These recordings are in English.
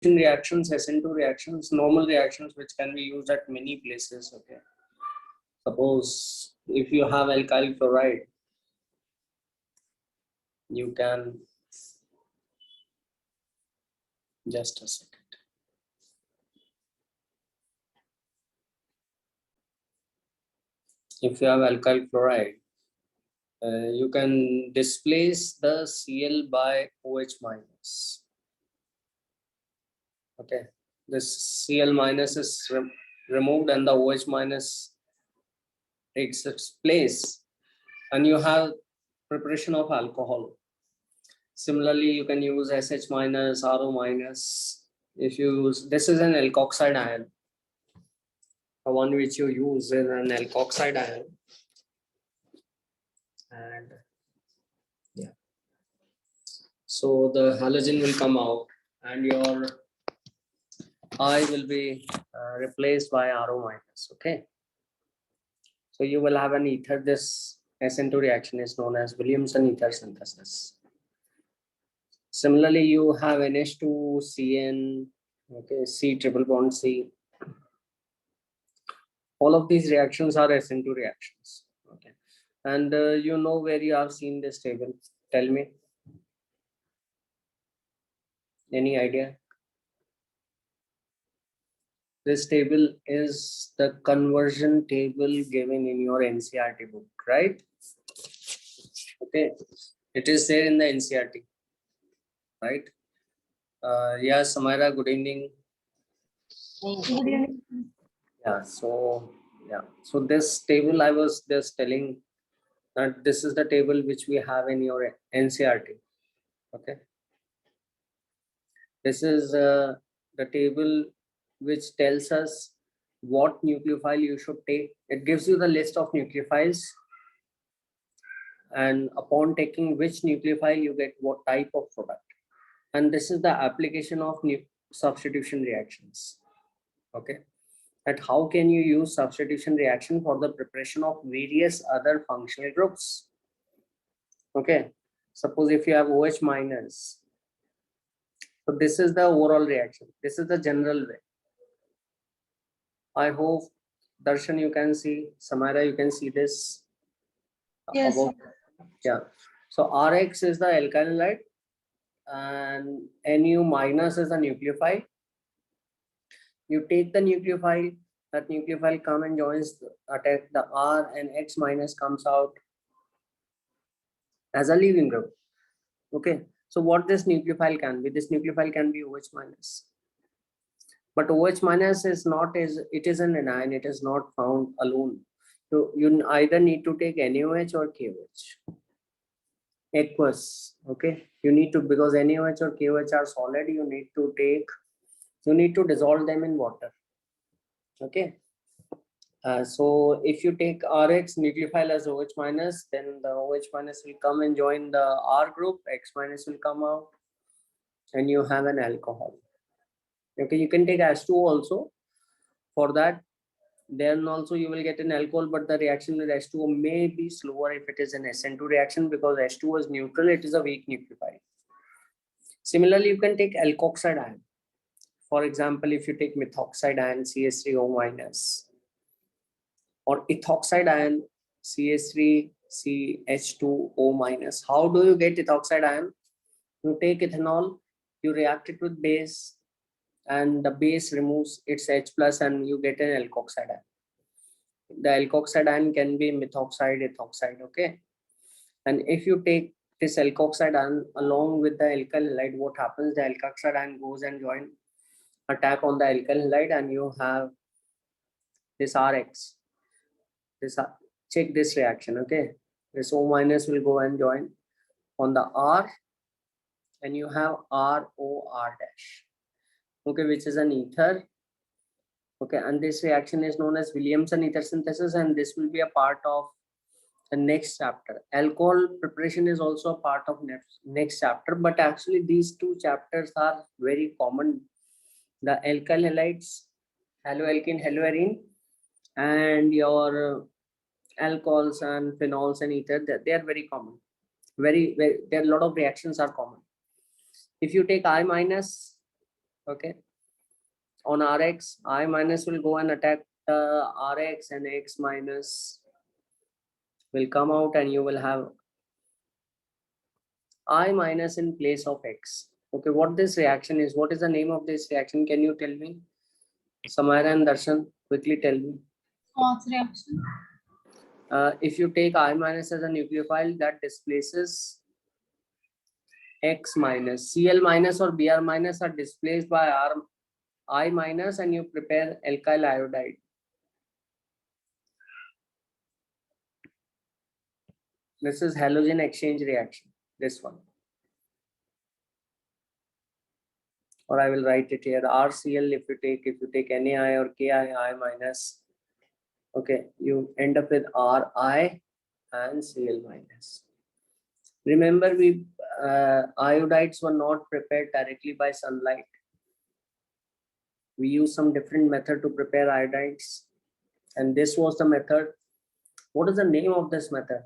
reactions, Sn2 reactions, normal reactions which can be used at many places. Okay, suppose if you have alkyl chloride, you can just a second. If you have alkyl chloride, you can displace the Cl by OH minus. Okay, this Cl minus is removed and the OH minus takes its place, and you have preparation of alcohol. Similarly, you can use SH minus, RO minus. If you use, this is an alkoxide ion. The one which you use is an alkoxide ion. And yeah, so the halogen will come out and your I will be replaced by RO minus. Okay, so you will have an ether. This Sn2 reaction is known as Williamson ether synthesis. Similarly, you have NH2CN, okay, C triple bond C. All of these reactions are Sn2 reactions. Okay, and you know where you have seen this table? Tell me. Any idea? This table is the conversion table given in your NCERT book, right? Okay, it is there in the NCERT, right? Yeah, Samira, good evening. Good evening. Yeah, so this table I was just telling that this is the table which we have in your NCERT. Okay, this is the table which tells us what nucleophile you should take. It gives you the list of nucleophiles, and upon taking which nucleophile you get what type of product. And this is the application of substitution reactions. Okay, that how can you use substitution reaction for the preparation of various other functional groups. Okay, suppose if you have OH minus, so this is the overall reaction. This is the general way. I hope Darshan you can see, Samara you can see this. Yes. Yeah, so Rx is the alkyl halide and Nu minus is the nucleophile. You take the nucleophile, that nucleophile come and joins, attack the R, and X minus comes out as a leaving group. Okay, so what this nucleophile can be? This nucleophile can be OH minus. But OH minus is not, it is an anion, it is not found alone. So you either need to take NaOH or KOH. Aqueous, okay? You need to, because NaOH or KOH are solid, you need to dissolve them in water. Okay. So if you take Rx nucleophile as OH minus, then the OH minus will come and join the R group, X minus will come out, and you have an alcohol. Okay, you can take H2O also for that. Then also you will get an alcohol, but the reaction with H2O may be slower if it is an Sn2 reaction, because H2O is neutral, it is a weak nucleophile. Similarly, you can take alkoxide ion. For example, if you take methoxide ion CH3O minus, or ethoxide ion CH3CH2O minus. How do you get ethoxide ion? You take ethanol, you react it with base, and the base removes its H plus and you get an alkoxide ion. The alkoxide ion can be methoxide, ethoxide, okay? And if you take this alkoxide ion along with the alkyl halide, what happens? The alkoxide ion goes and join, attack on the alkyl halide, and you have this Rx. This, check this reaction, okay? This O minus will go and join on the R, and you have ROR dash, okay, which is an ether. Okay, and this reaction is known as Williamson ether synthesis, and this will be a part of the next chapter. Alcohol preparation is also a part of next chapter, but actually these two chapters are very common. The alkyl halides, haloalkene, haloarine, and your alcohols and phenols and ether, they are very common. There are a lot of reactions are common. If you take I minus, Okay. On Rx, I minus will go and attack the Rx, and X minus will come out, and you will have I minus in place of X. Okay, what this reaction is, what is the name of this reaction? Can you tell me? Samara and Darshan, quickly tell me. Cross reaction. If you take I minus as a nucleophile, that displaces X minus. Cl minus or Br minus are displaced by I minus, and you prepare alkyl iodide. This is halogen exchange reaction, this one. Or I will write it here. RCl, if you take NaI or Ki, I minus, okay, you end up with Ri and Cl minus. Remember, iodides were not prepared directly by sunlight. We use some different method to prepare iodides, and this was the method. What is the name of this method?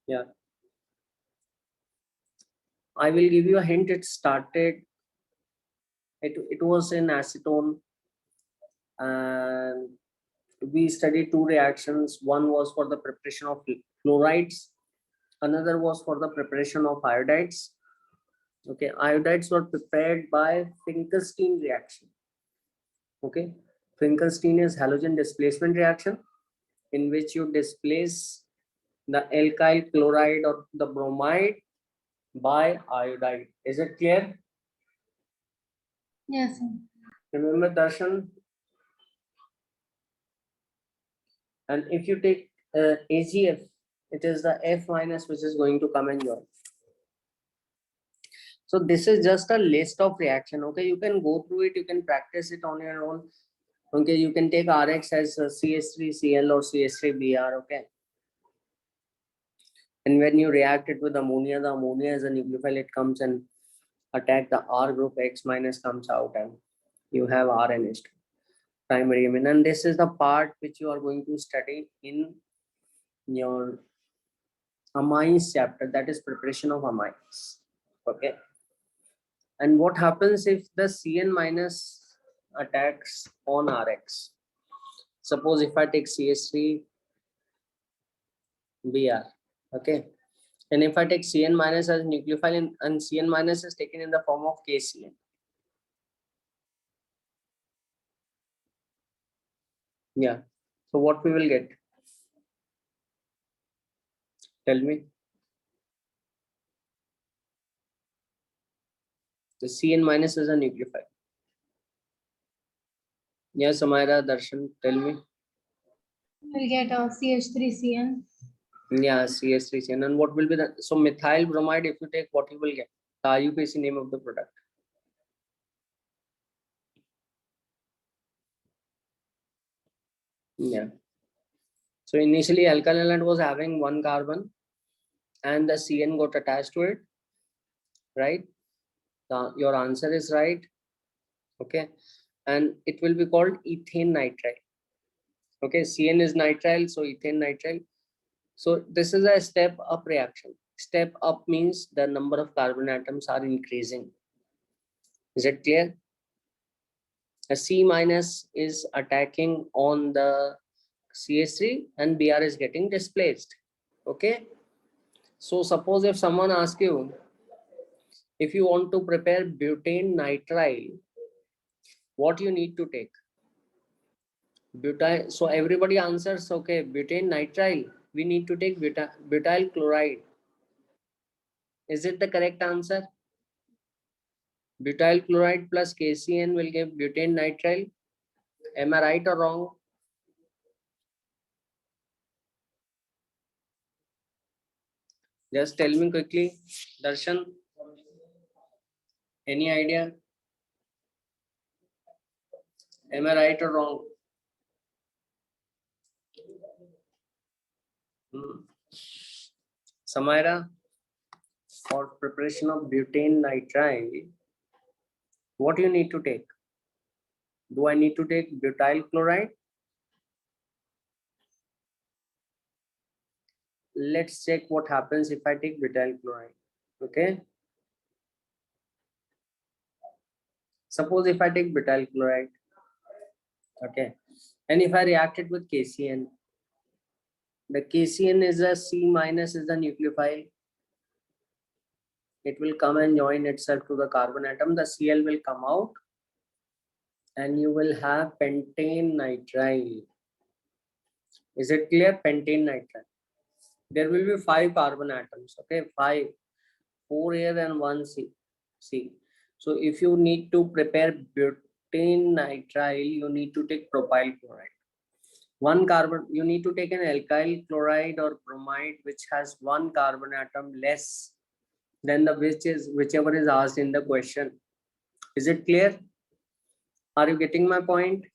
Yeah, I will give you a hint. It was in acetone, and we studied two reactions. One was for the preparation of chlorides, another was for the preparation of iodides. Okay, iodides were prepared by Finkelstein reaction. Okay, Finkelstein is halogen displacement reaction, in which you displace the alkyl chloride or the bromide by iodide. Is it clear? Yes, sir. Remember, Darshan? And if you take AgF, it is the F minus which is going to come and join. So this is just a list of reaction. Okay, you can go through it, you can practice it on your own. Okay, you can take Rx as CH3Cl or CH3Br. Okay, and when you react it with ammonia, the ammonia is a nucleophile, it comes and attack the R group, X minus comes out, and you have RNH2 primary amine. And this is the part which you are going to study in your amines chapter, that is preparation of amines. Okay, and what happens if the Cn minus attacks on Rx? Suppose if I take CH3Br, okay, and if I take Cn minus as nucleophile, and Cn minus is taken in the form of KCN. Yeah, so what we will get? Tell me. The Cn minus is a nucleophile. Yes, Amira, Darshan, tell me. We'll get a CH3CN. Yeah, CH3CN. And what will be the, so methyl bromide, if you take, what you will get? The IUPAC name of the product. Yeah. So initially alkyl halide was having one carbon, and the Cn got attached to it, right? Your answer is right. Okay, and it will be called ethane nitrile. Okay, Cn is nitrile, so ethane nitrile. So this is a step up reaction. Step up means the number of carbon atoms are increasing. Is it clear? A C minus is attacking on the CH3 and Br is getting displaced. Okay. So suppose if someone asks you, if you want to prepare butane nitrile, what you need to take? Butyl. So everybody answers, okay, butane nitrile. We need to take butyl chloride. Is it the correct answer? Butyl chloride plus KCN will give butane nitrile. Am I right or wrong? Just tell me quickly, Darshan. Any idea? Am I right or wrong? Samira, for preparation of butane nitrile, what you need to take? Do I need to take butyl chloride? Let's check what happens if I take butyl chloride. Okay. Suppose if I take butyl chloride, okay, and if I react it with KCN, the KCN is a C minus is the nucleophile. It will come and join itself to the carbon atom. The Cl will come out and you will have pentane nitrile. Is it clear? Pentane nitrile. There will be 5 carbon atoms. Okay, 5, 4 here and 1 C. So if you need to prepare butane nitrile, you need to take propyl chloride. 1 carbon, you need to take an alkyl chloride or bromide which has 1 carbon atom less than the whichever is asked in the question. Is it clear? Are you getting my point?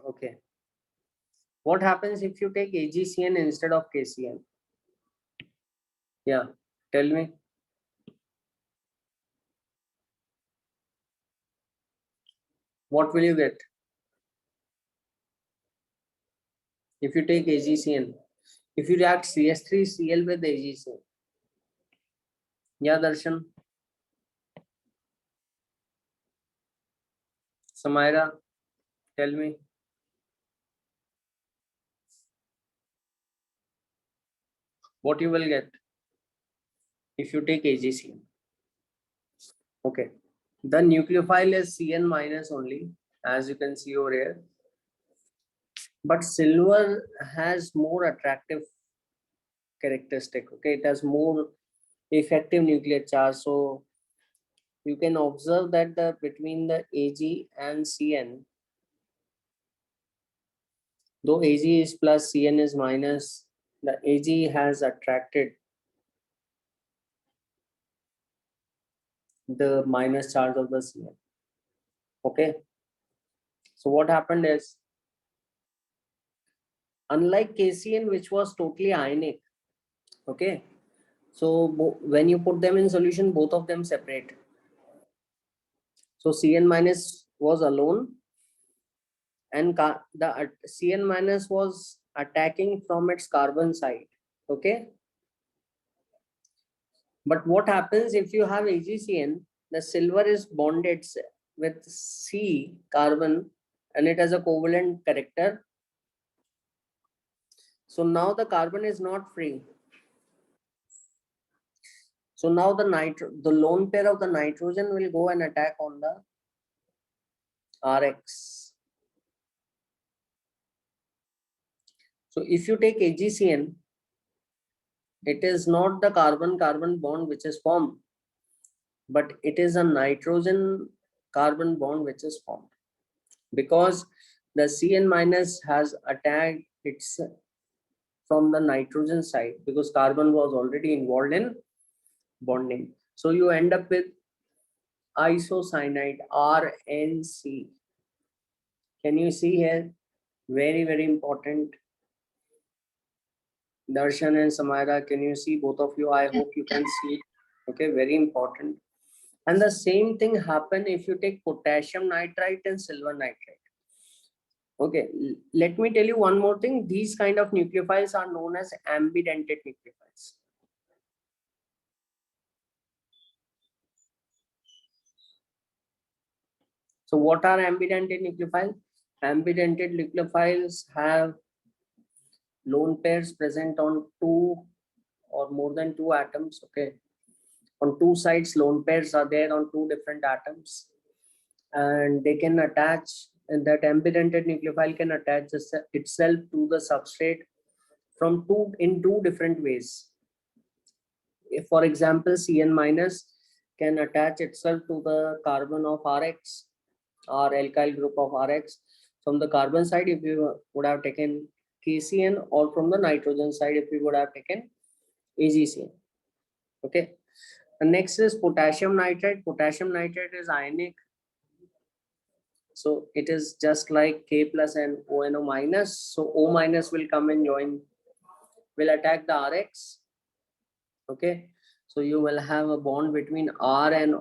Okay. What happens if you take AgCN instead of KCN? Yeah, tell me. What will you get? If you take AgCN, if you react CH3Cl with AgCN. Yeah, Darshan. Samaira, tell me. What you will get if you take AgCN. Okay. The nucleophile is Cn minus only, as you can see over here. But silver has more attractive characteristic. Okay, it has more effective nuclear charge. So you can observe that between the Ag and Cn, though Ag is plus, Cn is minus, the Ag has attracted the minus charge of the Cn. Okay. So what happened is, unlike KCN, which was totally ionic, okay, so when you put them in solution, both of them separate. So Cn minus was alone and the Cn minus was attacking from its carbon side. Okay. But what happens if you have AgCN, the silver is bonded with C carbon and it has a covalent character. So now the carbon is not free. So now the lone pair of the nitrogen will go and attack on the Rx. So if you take AgCN, it is not the carbon-carbon bond which is formed, but it is a nitrogen-carbon bond which is formed. Because the Cn minus has attacked its from the nitrogen side because carbon was already involved in bonding. So you end up with isocyanide RNC. Can you see here? Very, very important. Darshan and Samira, can you see both of you? I hope you can see it. Okay, very important. And the same thing happen if you take potassium nitrite and silver nitrite. Okay, let me tell you one more thing. These kind of nucleophiles are known as ambidentate nucleophiles. So what are ambidentate nucleophiles? Ambidentate nucleophiles have lone pairs present on 2 or more than 2 atoms. Okay, on 2 sides lone pairs are there on 2 different atoms, and they can attach, and that ambidentate nucleophile can attach itself to the substrate from two different ways. If, for example, Cn minus can attach itself to the carbon of Rx or alkyl group of Rx from the carbon side if you would have taken KCN, or from the nitrogen side if you would have taken AgCN. Okay. And next is potassium nitrite. Potassium nitrite is ionic. So it is just like K plus and ONO minus. So O minus will come and join, will attack the Rx. Okay. So you will have a bond between R and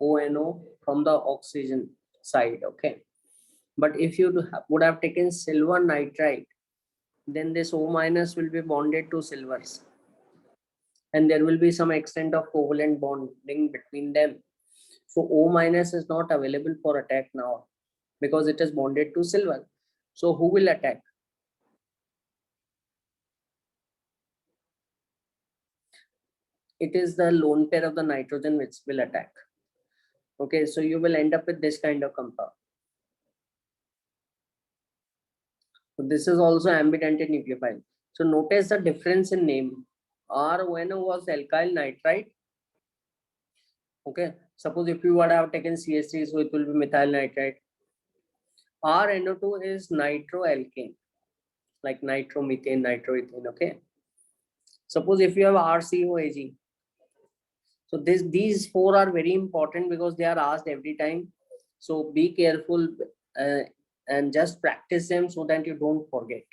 ONO from the oxygen side. Okay. But if you would have taken silver nitrite, then this O minus will be bonded to silvers. and there will be some extent of covalent bonding between them. So O minus is not available for attack now because it is bonded to silver. So who will attack? It is the lone pair of the nitrogen which will attack. Okay, so you will end up with this kind of compound. So this is also ambident nucleophile. So notice the difference in name. RONO was alkyl nitrite. Okay, suppose if you would have taken CH3, so it will be methyl nitrite. RNO2 is nitroalkane, like nitromethane, nitroethane. Okay, suppose if you have RCOAG. So these four are very important because they are asked every time. So be careful and just practice them so that you don't forget.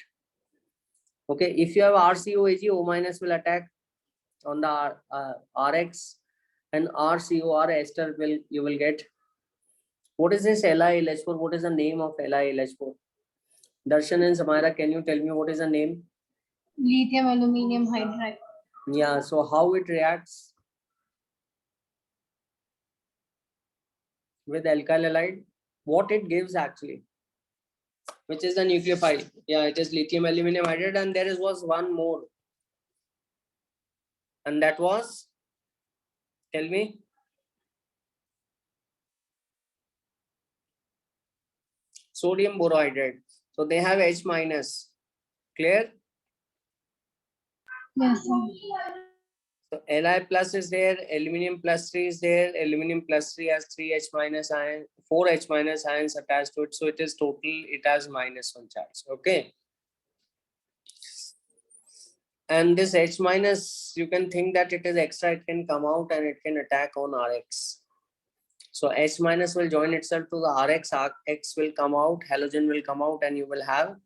Okay, if you have RCOAG, O minus will attack on the RX, and RCOR ester you will get. What is this LiLH4? What is the name of LiLH4? Darshan and Samara, can you tell me what is the name? Lithium aluminum hydride. Yeah, so how it reacts with alkyl halide? What it gives actually? Which is the nucleophile? Yeah, it is lithium aluminum hydride, and there was one more. And that was, tell me. Sodium borohydride. So they have H minus. Clear? Yes, sir. So Li plus is there, aluminum plus 3 is there, aluminum plus 3 has 3H minus ion, 4H minus ions attached to it. So it is total, it has -1 charge. Okay. And this H minus, you can think that it is extra, it can come out and it can attack on Rx. So H minus will join itself to the Rx, X will come out, halogen will come out, and you will have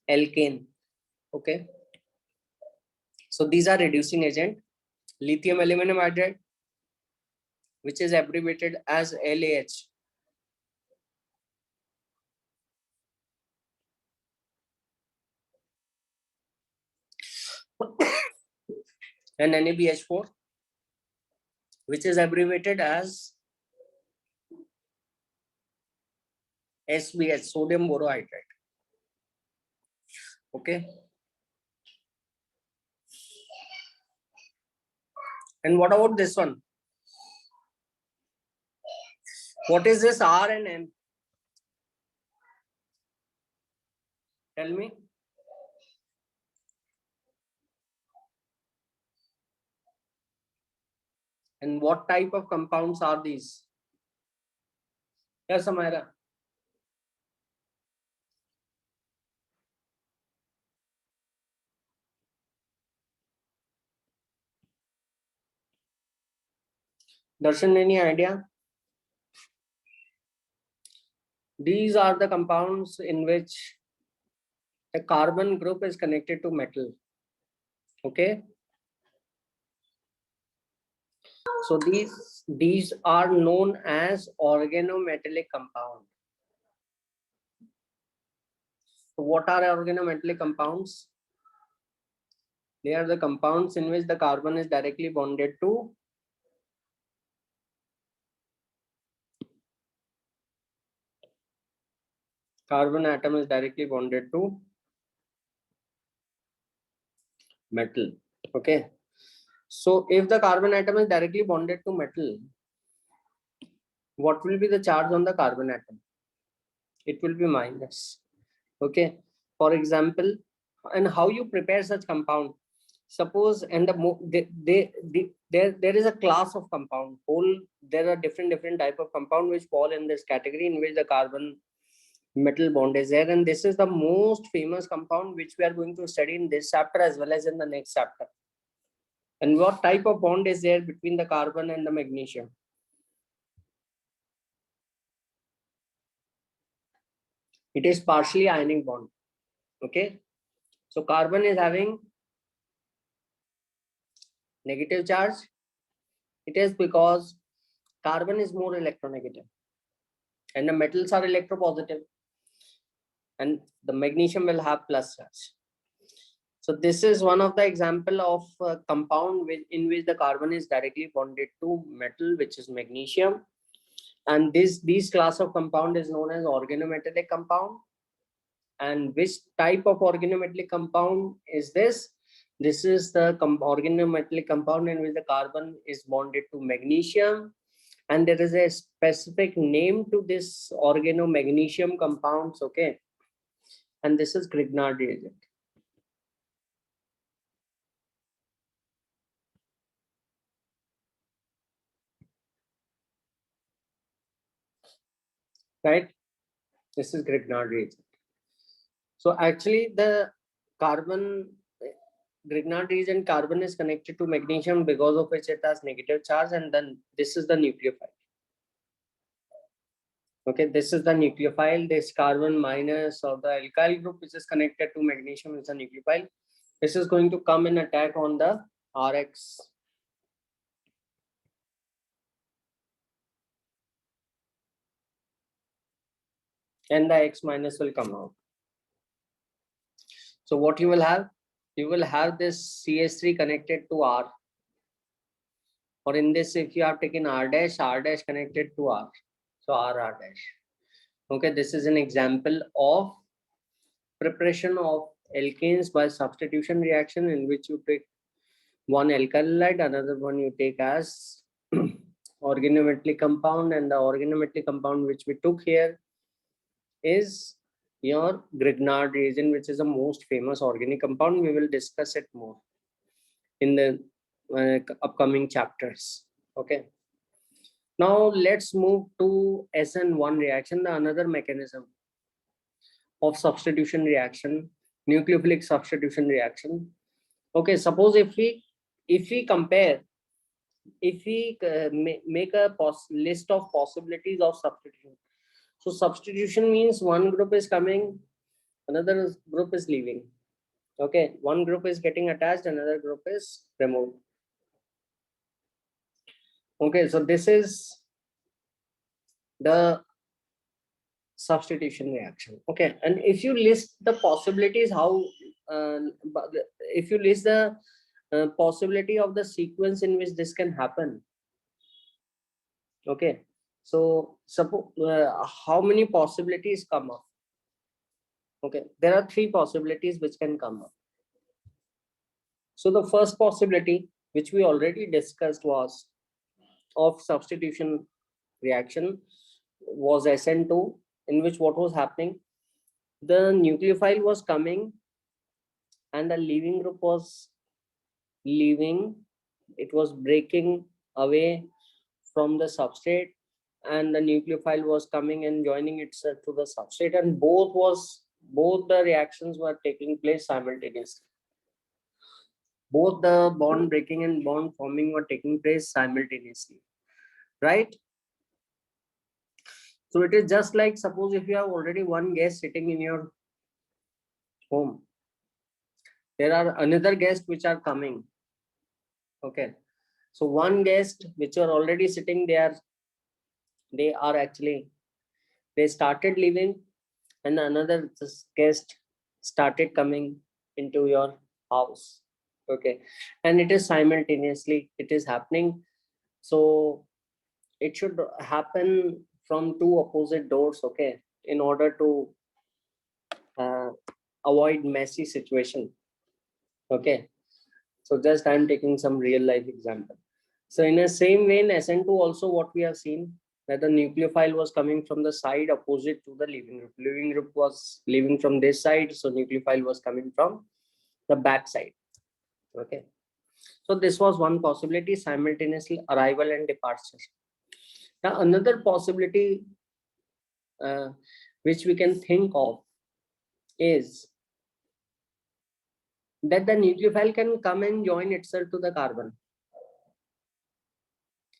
alkane. Okay. So these are reducing agent. Lithium aluminum hydride, which is abbreviated as LAH. And NaBH4, which is abbreviated as SBH, sodium borohydride. Okay. And what about this one? What is this R and M? Tell me. And what type of compounds are these? Yes, Amira. Darshan, any idea? These are the compounds in which the carbon group is connected to metal. Okay. So these are known as organometallic compound. So what are organometallic compounds? They are the compounds in which the carbon is directly bonded to carbon atom is directly bonded to metal. Okay. So if the carbon atom is directly bonded to metal, what will be the charge on the carbon atom? It will be minus. Okay. For example, and how you prepare such compound? Suppose and there is a class of compound. There are different type of compound which fall in this category in which the carbon metal bond is there, and this is the most famous compound which we are going to study in this chapter as well as in the next chapter. And what type of bond is there between the carbon and the magnesium? It is partially ionic bond. Okay, so carbon is having negative charge. It is because carbon is more electronegative and the metals are electropositive, and the magnesium will have plus charge. So this is one of the example of a compound in which the carbon is directly bonded to metal, which is magnesium. And these class of compound is known as organometallic compound. And which type of organometallic compound is this? This is the organometallic compound in which the carbon is bonded to magnesium. And there is a specific name to this organomagnesium compounds, okay? And this is Grignard reagent. Right? This is Grignard reagent. So actually the Grignard reagent carbon is connected to magnesium, because of which it has negative charge, and then this is the nucleophile. Okay, this is the nucleophile. This carbon minus of the alkyl group which is connected to magnesium is a nucleophile. This is going to come in attack on the RX. And the X minus will come out. So what you will have? You will have this CH3 connected to R. Or in this, if you have taken R dash connected to R. So R dash. Okay, this is an example of preparation of alkanes by substitution reaction, in which you take one alkyl halide, another one you take as organometallic compound, and the organometallic compound which we took here is your Grignard reagent, which is the most famous organic compound. We will discuss it more in the upcoming chapters. Okay. Now let's move to Sn1 reaction, the another mechanism of substitution reaction, nucleophilic substitution reaction. Okay, suppose if we compare, if we make a list of possibilities of substitution. So substitution means one group is coming, another group is leaving. Okay, one group is getting attached, another group is removed. Okay, so this is the substitution reaction. Okay, and if you list the possibilities, if you list the possibility of the sequence in which this can happen. Okay, so suppose how many possibilities come up? Okay, there are three possibilities which can come up. So the first possibility, which we already discussed, was of substitution reaction, was Sn2, in which what was happening? The nucleophile was coming and the leaving group was leaving. It was breaking away from the substrate, and the nucleophile was coming and joining itself to the substrate, and both the reactions were taking place simultaneously. Both the bond breaking and bond forming were taking place simultaneously, right? So it is just like, suppose if you have already one guest sitting in your home, there are another guest which are coming. Okay, so one guest which are already sitting there, they started leaving, and another guest started coming into your house. Okay, and it is simultaneously, it is happening. So it should happen from two opposite doors, okay, in order to avoid messy situation. Okay, so just I'm taking some real life example. So in the same way, in Sn2 also, what we have seen, that the nucleophile was coming from the side opposite to the leaving group. Leaving group was leaving from this side, so nucleophile was coming from the back side. Okay, so this was one possibility, simultaneously arrival and departure. Now another possibility which we can think of is that the nucleophile can come and join itself to the carbon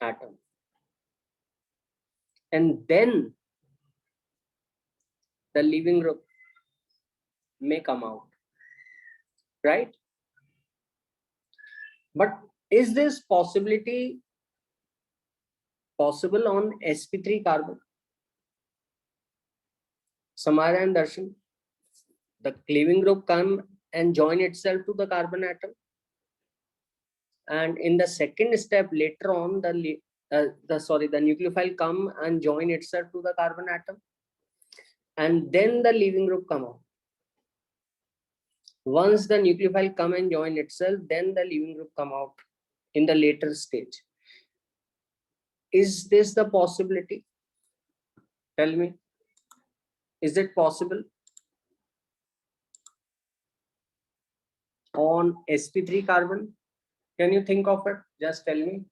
atom, and then the leaving group may come out, right? But is this possibility possible on sp3 carbon? Samara and Darshan, the leaving group come and join itself to the carbon atom. And in the second step, later on, the nucleophile come and join itself to the carbon atom, and then the leaving group come out. Once the nucleophile come and join itself, then the leaving group come out in the later stage. Is this the possibility? Tell me, is it possible on sp3 carbon? Can you think of it? Just tell me.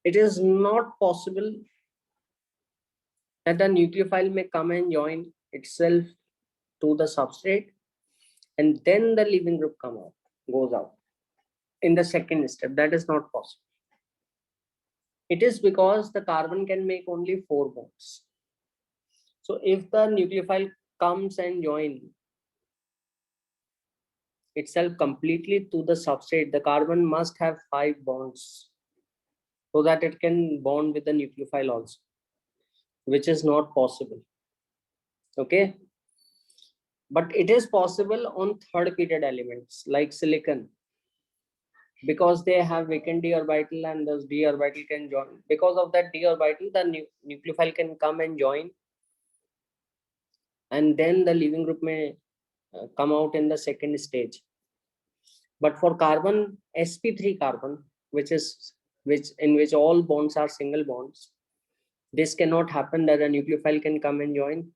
It is not possible that the nucleophile may come and join itself to the substrate, and then the leaving group goes out in the second step. That is not possible. It is because the carbon can make only 4 bonds. So if the nucleophile comes and join itself completely to the substrate, the carbon must have 5 bonds so that it can bond with the nucleophile also, which is not possible. Okay, but it is possible on third period elements like silicon, because they have vacant d orbital and those d orbital can join. Because of that d orbital, the nucleophile can come and join, and then the leaving group may come out in the second stage. But for carbon, sp3 carbon, which in which all bonds are single bonds, this cannot happen, that a nucleophile can come and join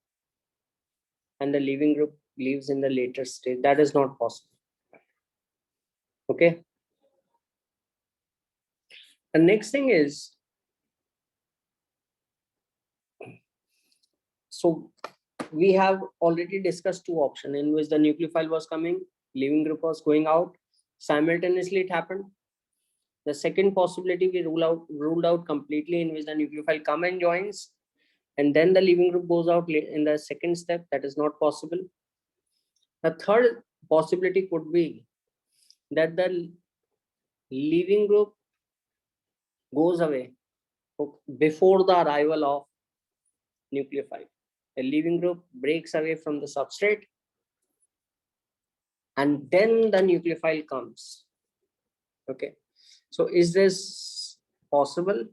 and the leaving group leaves in the later stage. That is not possible. Okay. The next thing is, so we have already discussed 2 options in which the nucleophile was coming, leaving group was going out. Simultaneously it happened. The second possibility we ruled out completely, in which the nucleophile come and joins and then the leaving group goes out in the second step. That is not possible. The third possibility could be that the leaving group goes away before the arrival of nucleophile. The leaving group breaks away from the substrate and then the nucleophile comes. Okay, so is this possible?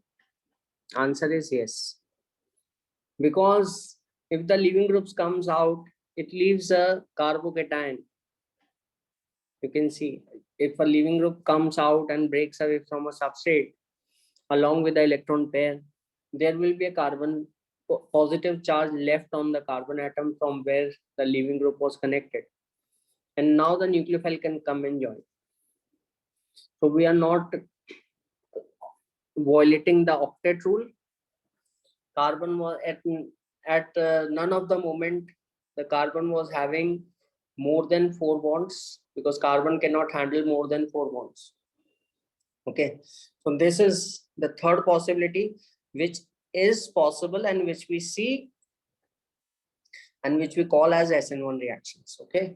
Answer is yes, because if the leaving groups comes out, it leaves a carbocation. You can see, if a leaving group comes out and breaks away from a substrate along with the electron pair, there will be a carbon positive charge left on the carbon atom from where the leaving group was connected, and now the nucleophile can come and join. So we are not violating the octet rule. Carbon was at none of the moment the carbon was having more than 4 bonds, because carbon cannot handle more than 4 bonds. Okay, so this is the third possibility which is possible and which we see and which we call as Sn1 reactions. Okay,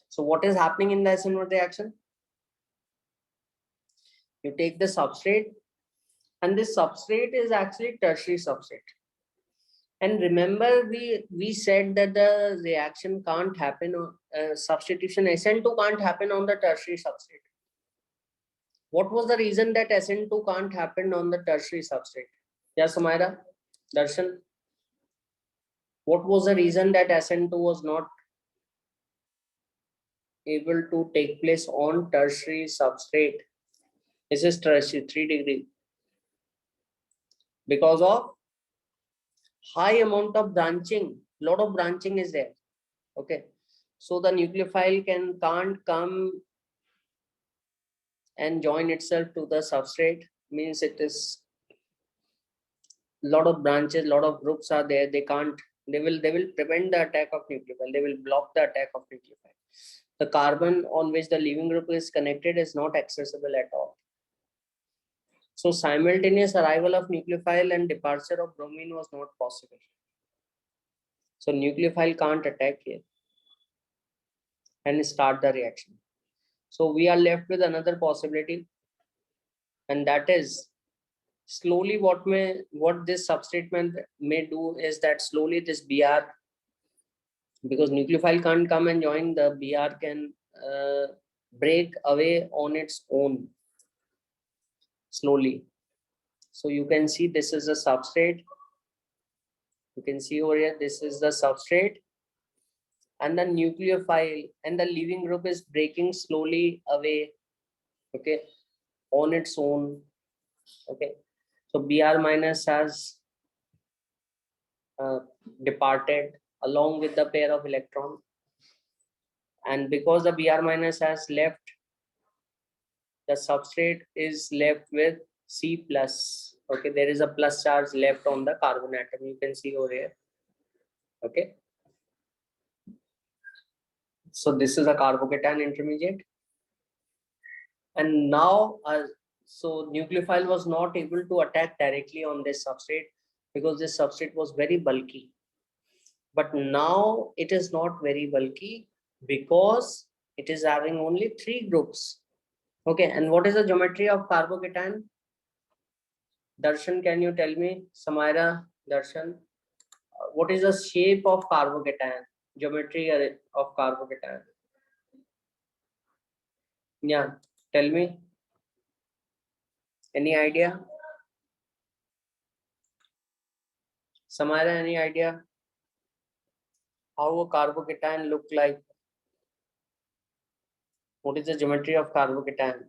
so what is happening in the Sn1 reaction? You take the substrate, and this substrate is actually tertiary substrate. And remember, we said that the reaction can't happen on substitution. Sn2 can't happen on the tertiary substrate. What was the reason that Sn2 can't happen on the tertiary substrate? Yes, Sumaira, Darshan. What was the reason that Sn2 was not able to take place on tertiary substrate? This is tertiary 3 degree. Because of high amount of branching, lot of branching is there. Okay, so the nucleophile can't come and join itself to the substrate, means it is lot of branches, lot of groups are there. They will prevent the attack of nucleophile. They will block the attack of nucleophile. The carbon on which the leaving group is connected is not accessible at all. So simultaneous arrival of nucleophile and departure of bromine was not possible. So nucleophile can't attack here and start the reaction. So we are left with another possibility, and that is slowly what this substrate may do is that slowly this Br because nucleophile can't come and join, the Br can break away on its own slowly. So you can see this is a substrate. You can see over here, this is the substrate, and the nucleophile and the leaving group is breaking slowly away, okay, on its own. Okay, so Br minus has departed along with the pair of electron, and because the Br minus has left, the substrate is left with C plus. Okay, there is a plus charge left on the carbon atom. You can see over here. Okay, so this is a carbocation intermediate, and now so nucleophile was not able to attack directly on this substrate because this substrate was very bulky. But now it is not very bulky because it is having only 3 groups. Okay, and what is the geometry of carbocation? Darshan, can you tell me? Samaira, Darshan, what is the shape of carbocation? Geometry of carbocation? Yeah, tell me. Any idea? Samaira, any idea? How a carbocation look like? What is the geometry of carbocation?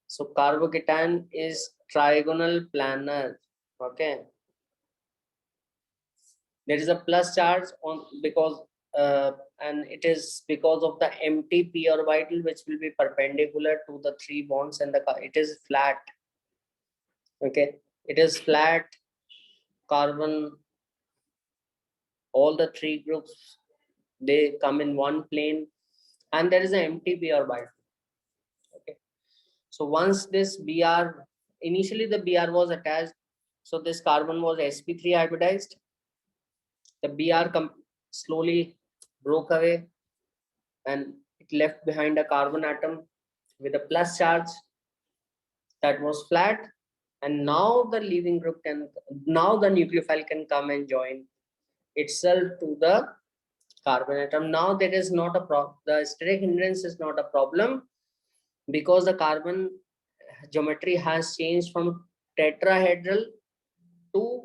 So carbocation is trigonal planar. Okay. There is a plus charge on because and it is because of the empty p orbital which will be perpendicular to the 3 bonds, and it is flat. Okay, it is flat carbon. All the 3 groups, they come in one plane, and there is an empty p orbital. Okay, so once this Br, initially the Br was attached, so this carbon was sp3 hybridized. The Br slowly broke away and it left behind a carbon atom with a plus charge that was flat, and now the leaving group can, now the nucleophile can come and join itself to the carbon atom. Now there is not a problem, the steric hindrance is not a problem because the carbon geometry has changed from tetrahedral to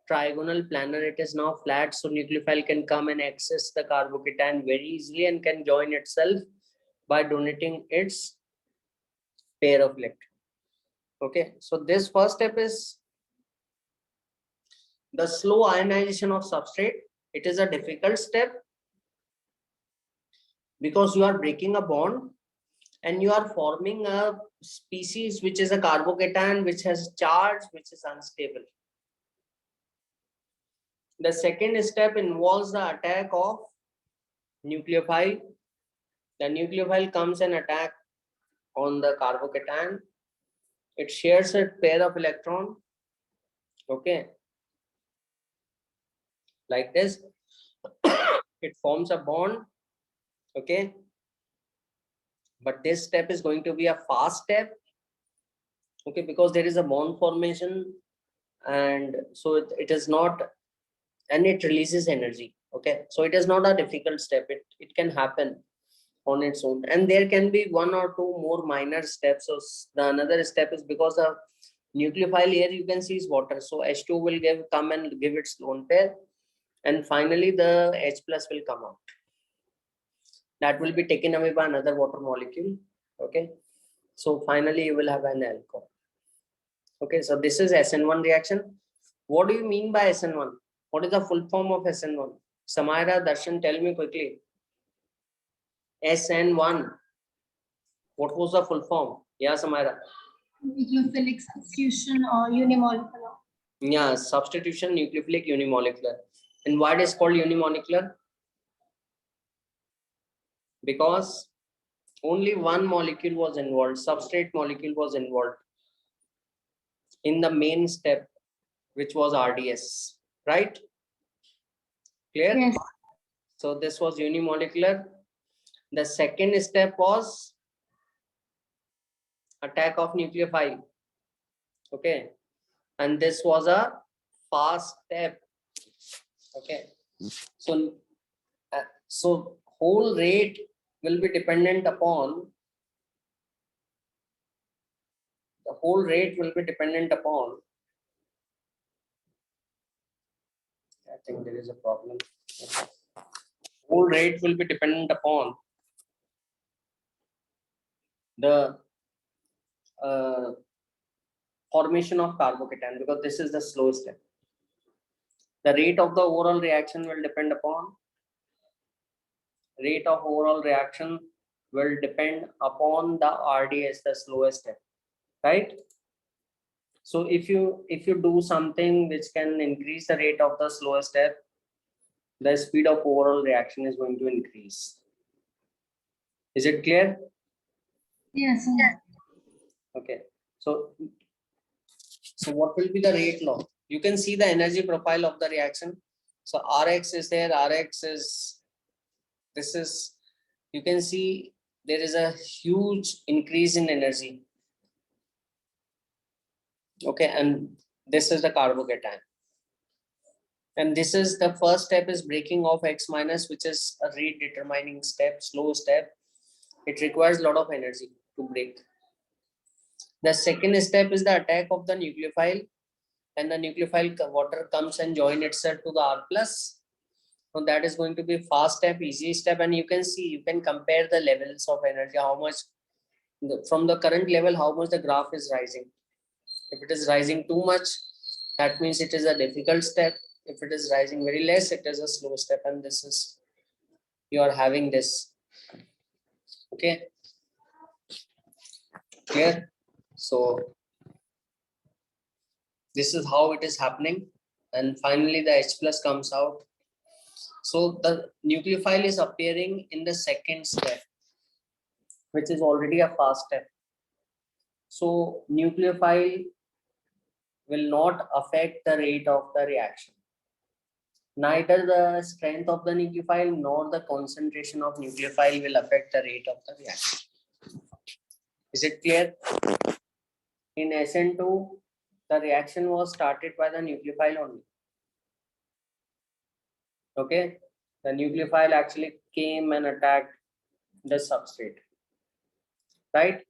trigonal planar. It is now flat, so nucleophile can come and access the carbocation very easily and can join itself by donating its pair of electrons. Okay, so this first step is the slow ionization of substrate. It is a difficult step because you are breaking a bond and you are forming a species which is a carbocation which has charge which is unstable. The second step involves the attack of nucleophile. The nucleophile comes and attack on the carbocation. It shares a pair of electron. Okay, like this. It forms a bond. Okay, but this step is going to be a fast step. Okay, because there is a bond formation, and so it is not, and it releases energy. Okay, so it is not a difficult step. It can happen on its own, and there can be 1 or 2 more minor steps. So the another step is because the nucleophile here you can see is water, so H2 will come and give its lone pair, and finally the H plus will come out. That will be taken away by another water molecule. Okay, so finally you will have an alcohol. Okay, so this is Sn1 reaction. What do you mean by Sn1? What is the full form of Sn1? Samaira, Darshan, tell me quickly. Sn1. What was the full form? Yeah, Samaira. Nucleophilic substitution or unimolecular. Yeah, substitution, nucleophilic, unimolecular. And why it is called unimolecular? Because only one molecule was involved, substrate molecule was involved in the main step, which was RDS, right? Clear? Yes. So this was unimolecular. The second step was attack of nucleophile. Okay, and this was a fast step. Okay, so whole rate will be dependent upon I think there is a problem. Whole rate will be dependent upon the formation of carbocation, because this is the slow step. The rate of the overall reaction will depend upon the RDS, the slowest step, right? So if you do something which can increase the rate of the slowest step, the speed of overall reaction is going to increase. Is it clear? Yes. Okay. So what will be the rate law? You can see the energy profile of the reaction. So Rx is there. You can see there is a huge increase in energy. Okay, and this is the carbocation. And this is the first step, is breaking of X minus, which is a rate determining step, slow step. It requires a lot of energy to break. The second step is the attack of the nucleophile, and the nucleophile water comes and join itself to the R plus. So that is going to be fast step, easy step, and you can see, you can compare the levels of energy, how much from the current level, how much the graph is rising. If it is rising too much, that means it is a difficult step. If it is rising very less, it is a slow step, and this is, you are having this. Okay, clear? So this is how it is happening, and finally the H plus comes out. So the nucleophile is appearing in the second step, which is already a fast step. So nucleophile will not affect the rate of the reaction. Neither the strength of the nucleophile nor the concentration of nucleophile will affect the rate of the reaction. Is it clear? In Sn2, the reaction was started by the nucleophile only. Okay, the nucleophile actually came and attacked the substrate, right?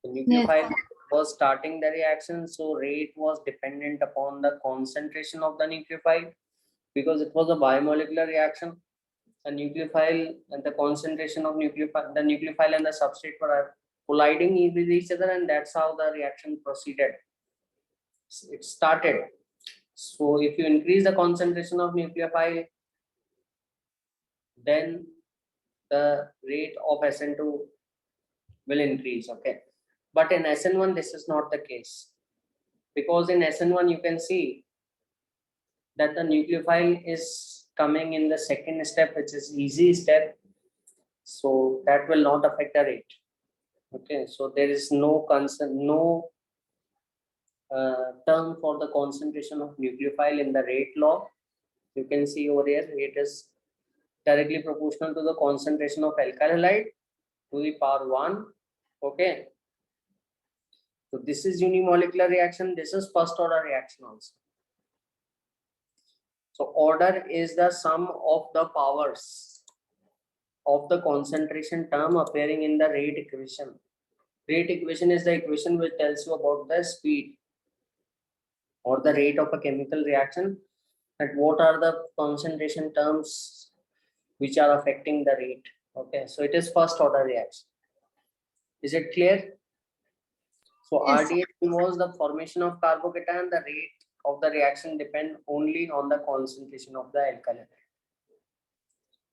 The nucleophile was starting the reaction, so rate was dependent upon the concentration of the nucleophile, because it was a biomolecular reaction. The nucleophile and the concentration of the nucleophile and the substrate were colliding with each other, and that's how the reaction proceeded. It started. So if you increase the concentration of nucleophile, then the rate of Sn2 will increase. Okay, but in Sn1 this is not the case, because in Sn1 you can see that the nucleophile is coming in the second step, which is easy step, so that will not affect the rate. Okay, so there is no term for the concentration of nucleophile in the rate law. You can see over here, rate is directly proportional to the concentration of alkyl halide to the power 1. Okay, so this is unimolecular reaction. This is first order reaction also. So order is the sum of the powers of the concentration term appearing in the rate equation. Rate equation is the equation which tells you about the speed or the rate of a chemical reaction, and what are the concentration terms which are affecting the rate. Okay, so it is first order reaction. Is it clear? So Yes. RDS involves the formation of carbocation. The rate of the reaction depend only on the concentration of the alkyl.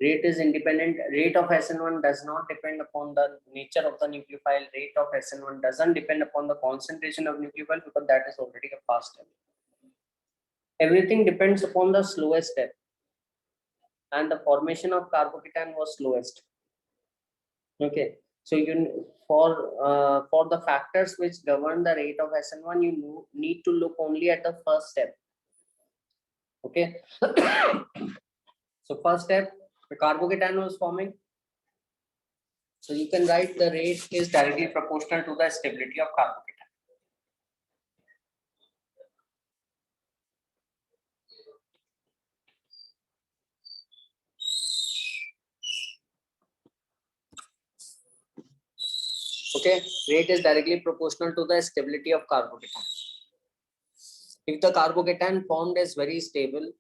Rate is independent. Rate of Sn1 does not depend upon the nature of the nucleophile. Rate of Sn1 doesn't depend upon the concentration of nucleophile, because that is already a fast step. Everything depends upon the slowest step, and the formation of carbocation was slowest. Okay, so you for the factors which govern the rate of Sn1, you need to look only at the first step. Okay, so first step, the carbocation was forming. So you can write the rate is directly proportional to the stability of carbocation. Okay, rate is directly proportional to the stability of carbocation. If the carbocation formed is very stable,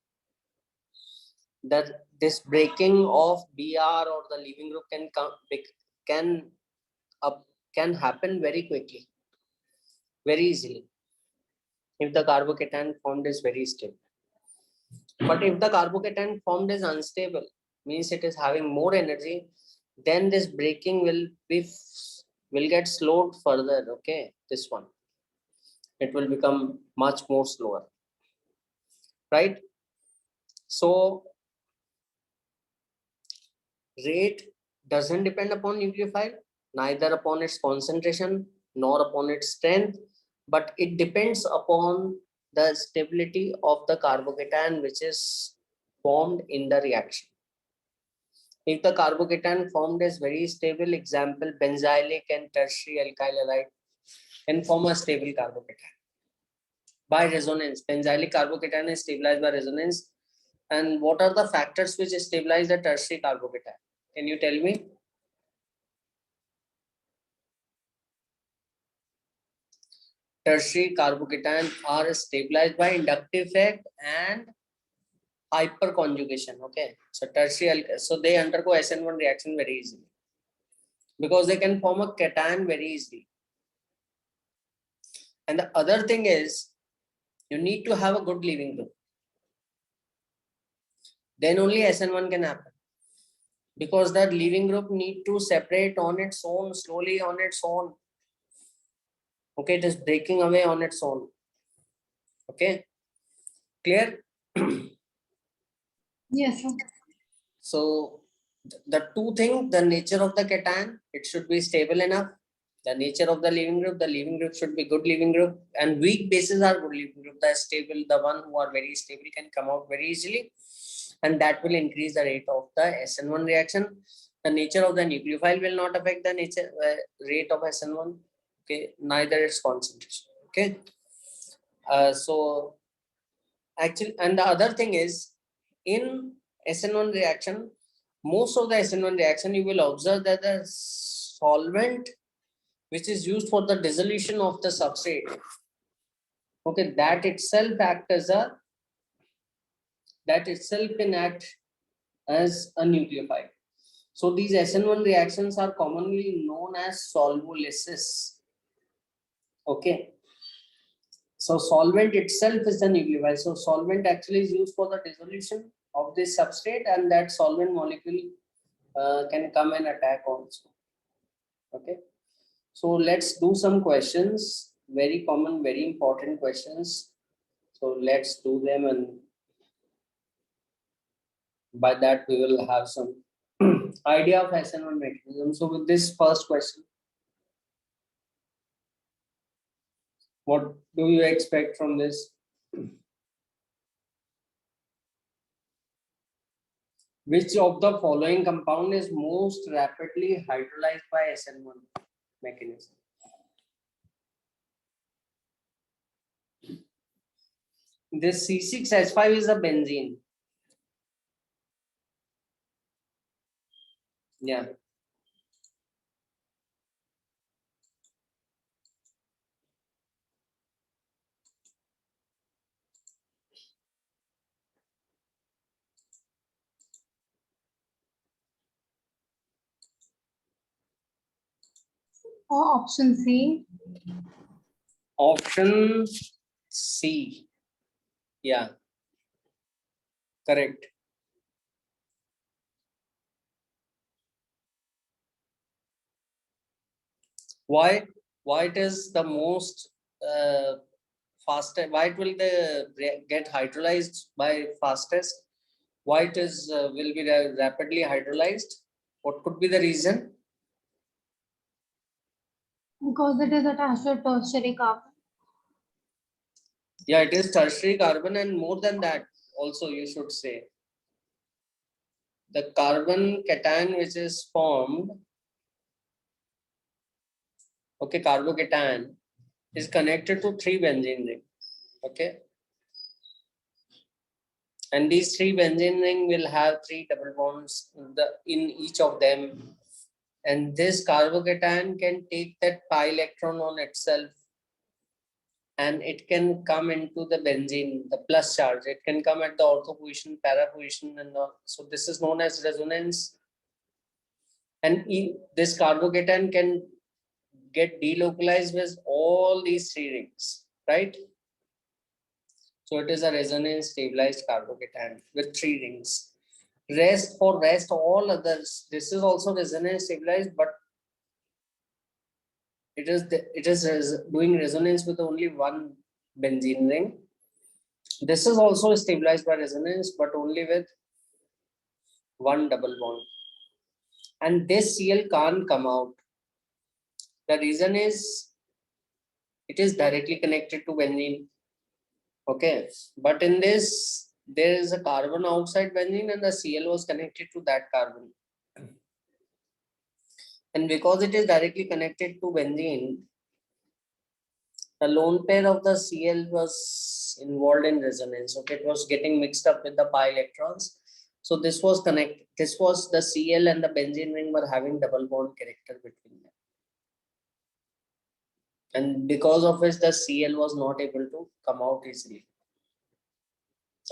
that this breaking of Br or the leaving group can can happen very quickly, very easily, if the carbocation formed is very stable. But if the carbocation formed is unstable, means it is having more energy, then this breaking will get slowed further. Okay, this one, it will become much more slower, right? So rate doesn't depend upon nucleophile, neither upon its concentration nor upon its strength, but it depends upon the stability of the carbocation which is formed in the reaction. If the carbocation formed is very stable, example benzylic and tertiary alkyl halide can form a stable carbocation by resonance. Benzylic carbocation is stabilized by resonance. And what are the factors which stabilize the tertiary carbocation? Can you tell me? Tertiary carbocation are stabilized by inductive effect and hyperconjugation. Okay, so tertiary, so they undergo Sn1 reaction very easily because they can form a cation very easily. And the other thing is, you need to have a good leaving group. Then only Sn1 can happen, because that leaving group need to separate on its own, slowly on its own. Okay, it is breaking away on its own. Okay, clear? Yes, sir. So the two things, the nature of the cation, it should be stable enough. The nature of the leaving group should be good leaving group, and weak bases are good leaving group. The stable, the one who are very stable can come out very easily, and that will increase the rate of the Sn1 reaction. The nature of the nucleophile will not affect the nature rate of Sn1. Okay, neither its concentration. Okay, so actually, and the other thing is, in Sn1 reaction, most of the Sn1 reaction, you will observe that the solvent which is used for the dissolution of the substrate, okay, that itself can act as a nucleophile. So these Sn1 reactions are commonly known as solvolysis. Okay, so solvent itself is the nucleophile. So solvent actually is used for the dissolution of this substrate, and that solvent molecule can come and attack also. Okay, so let's do some questions, very common, very important questions. So let's do them, and by that we will have some idea of Sn1 mechanism. So with this first question, what do you expect from this? Which of the following compound is most rapidly hydrolyzed by Sn1 mechanism? This C6H5 is a benzene. Yeah. Or option C. Option C. Yeah. Correct. Why? Why it is the most fastest? Why it will get hydrolyzed by fastest? Why it is will be rapidly hydrolyzed? What could be the reason? Because it is attached to tertiary carbon. Yeah, it is tertiary carbon, and more than that, also you should say the carbon cation which is formed. Okay, carbocation is connected to 3 benzene ring. Okay, and these 3 benzene ring will have 3 double bonds in each of them. And this carbocation can take that pi electron on itself, and it can come into the benzene, the plus charge. It can come at the ortho position, para position, and so this is known as resonance. And this carbocation can get delocalized with all these three rings, right? So it is a resonance stabilized carbocation with three rings. Rest all others, this is also resonance stabilized, but it is doing resonance with only one benzene ring. This is also stabilized by resonance, but only with one double bond. And this Cl can't come out. The reason is it is directly connected to benzene. Okay, but in this there is a carbon outside benzene, and the Cl was connected to that carbon. And because it is directly connected to benzene, the lone pair of the Cl was involved in resonance. Okay, it was getting mixed up with the pi electrons. So this was the Cl and the benzene ring were having double bond character between them. And because of which the Cl was not able to come out easily.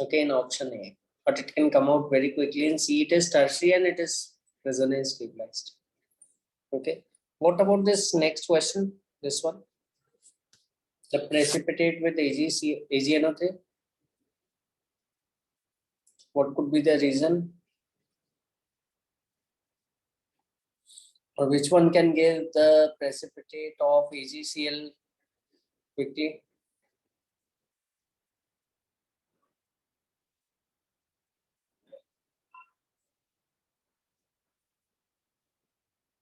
Okay, in option A. But it can come out very quickly. In C, it is tertiary and it is resonance stabilized. Okay. What about this next question? This one. The precipitate with AgNO3. What could be the reason? Or which one can give the precipitate of AgCl quickly?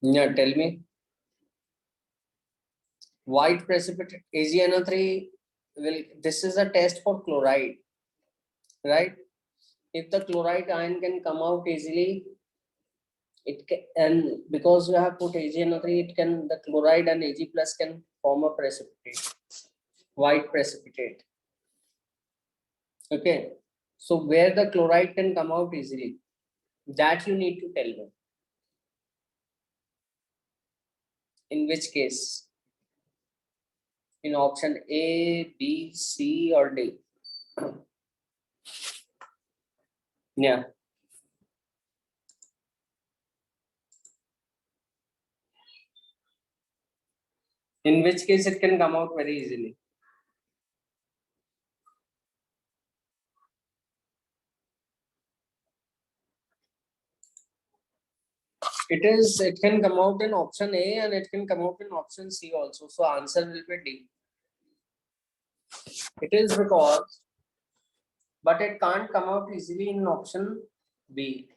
Yeah, tell me. White precipitate AgNO3 will. This is a test for chloride, right? If the chloride ion can come out easily, it can, and because we have put AgNO3, it can, the chloride and Ag plus can form a precipitate, white precipitate. Okay, so where the chloride can come out easily, that you need to tell me. In which case? In option A, B, C, or D? Yeah. In which case it can come out very easily. It can come out in option A and it can come out in option C also. So answer will be D. It is because, but it can't come out easily in option B.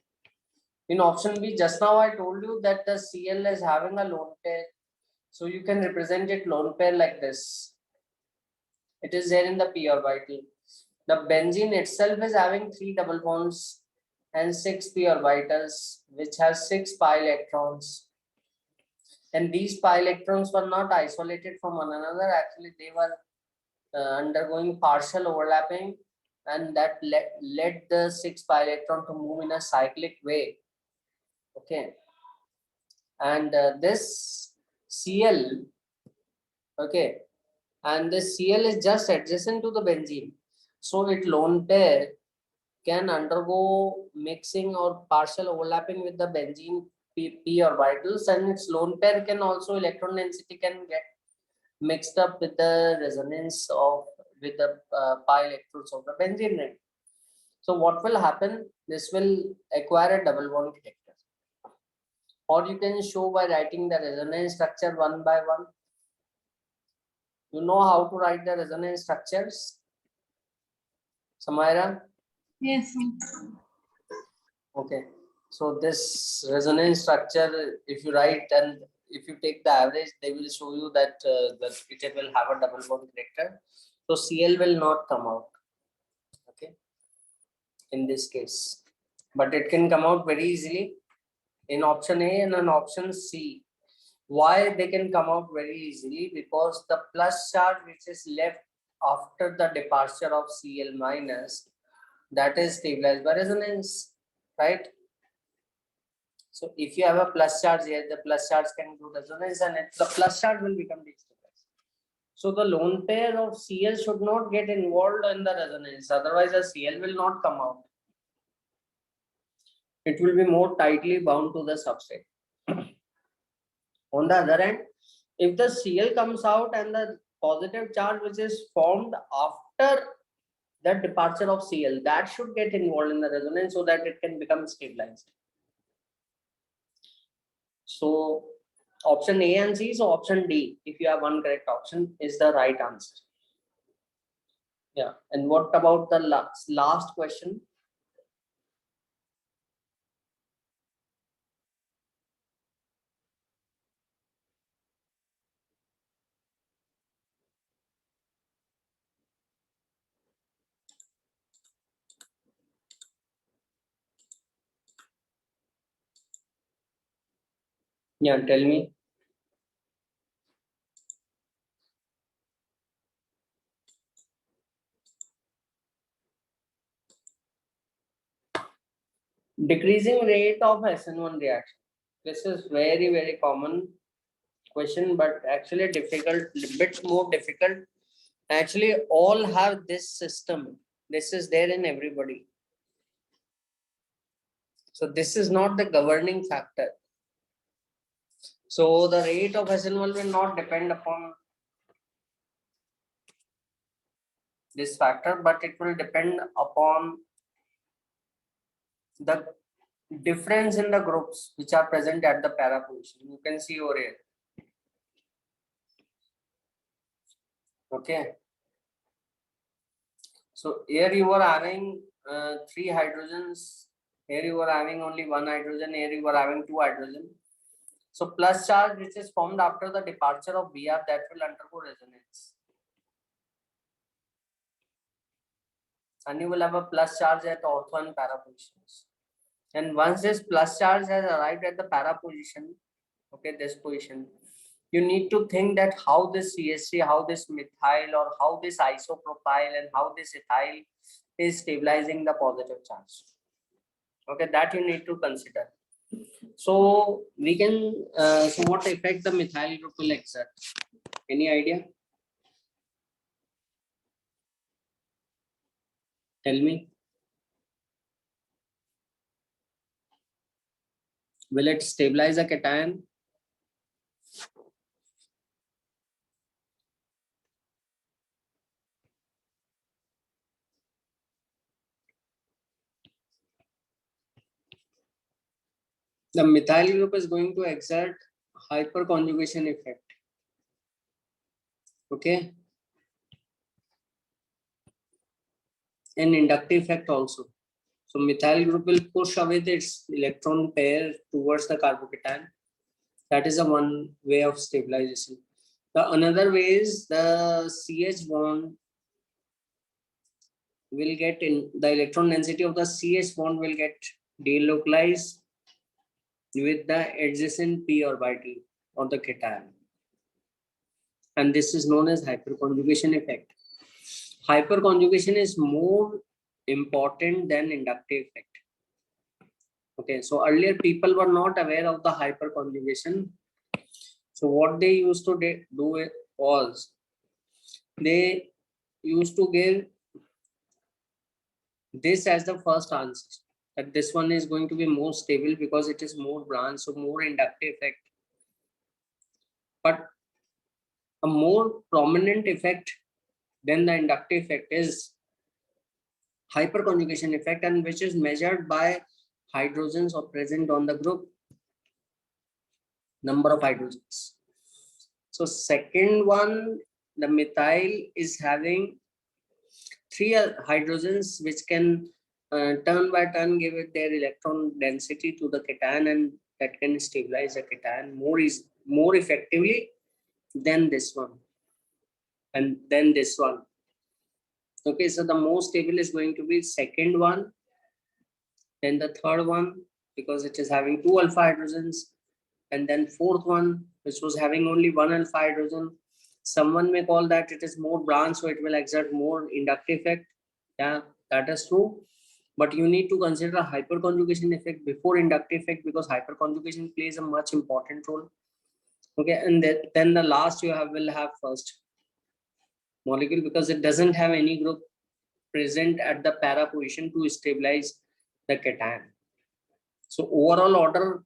In option B, just now I told you that the Cl is having a lone pair. So you can represent it lone pair like this. It is there in the p orbital. The benzene itself is having 3 double bonds and 6 p orbitals, which has 6 pi electrons. And these pi electrons were not isolated from one another. Actually, they were undergoing partial overlapping, and that led the 6 pi electron to move in a cyclic way. Okay, and this Cl, okay, and this Cl is just adjacent to the benzene, so it lone pair can undergo mixing or partial overlapping with the benzene p orbitals, and its lone pair can also, electron density can get mixed up with the resonance of with the pi electrons of the benzene ring. So what will happen? This will acquire a double bond character, or you can show by writing the resonance structure one by one. You know how to write the resonance structures, Samaira? Yes, sir. Okay. So this resonance structure, if you write and if you take the average, they will show you that it will have a double bond character. So Cl will not come out. Okay. In this case, but it can come out very easily in option A and in option C. Why they can come out very easily? Because the plus charge which is left after the departure of Cl minus, that is stabilized by resonance, right? So if you have a plus charge here, the plus charge can do resonance and the plus charge will become destabilized. So the lone pair of Cl should not get involved in the resonance, otherwise the Cl will not come out. It will be more tightly bound to the substrate. On the other hand, if the Cl comes out and the positive charge which is formed after the departure of Cl, that should get involved in the resonance so that it can become stabilized. So option A and C, so option D, if you have one correct option, is the right answer. Yeah, and what about the last question? Yeah, tell me. Decreasing rate of Sn1 reaction. This is very, very common question, but actually difficult, bit more difficult. Actually, all have this system. This is there in everybody. So this is not the governing factor. So the rate of Sn1 will not depend upon this factor, but it will depend upon the difference in the groups which are present at the para position. You can see over here. Okay. So here you are having 3 hydrogens. Here you are having only 1 hydrogen. Here you are having 2 hydrogen. So plus charge which is formed after the departure of Br, that will undergo resonance. And you will have a plus charge at ortho and para positions. And once this plus charge has arrived at the para position, okay, this position, you need to think that how this CH3, how this methyl, or how this isopropyl and how this ethyl is stabilizing the positive charge. Okay, that you need to consider. So we can, so what effect the methyl group will exert? Any idea? Tell me. Will it stabilize a cation? The methyl group is going to exert hyperconjugation effect. Okay. An inductive effect also. So methyl group will push away its electron pair towards the carbocation. That is the one way of stabilization. The another way is the CH bond will get in, the electron density of the CH bond will get delocalized with the adjacent p orbital of the cation. And this is known as hyperconjugation effect. Hyperconjugation is more important than inductive effect. Okay, so earlier people were not aware of the hyperconjugation. So what they used to do was they used to give this as the first answer, that this one is going to be more stable because it is more branch, so more inductive effect. But a more prominent effect than the inductive effect is hyperconjugation effect, and which is measured by hydrogens are present on the group, number of hydrogens. So second one, the methyl is having 3 hydrogens which can turn by turn give it their electron density to the cation, and that can stabilize the cation more effectively than this one and then this one. Okay, so the most stable is going to be second one, then the third one because it is having 2 alpha hydrogens, and then fourth one which was having only 1 alpha hydrogen. Someone may call that it is more branch, so it will exert more inductive effect. Yeah, that is true. But you need to consider a hyperconjugation effect before inductive effect, because hyperconjugation plays a much important role. Okay, and then the last you will have first molecule, because it doesn't have any group present at the para position to stabilize the cation. So overall order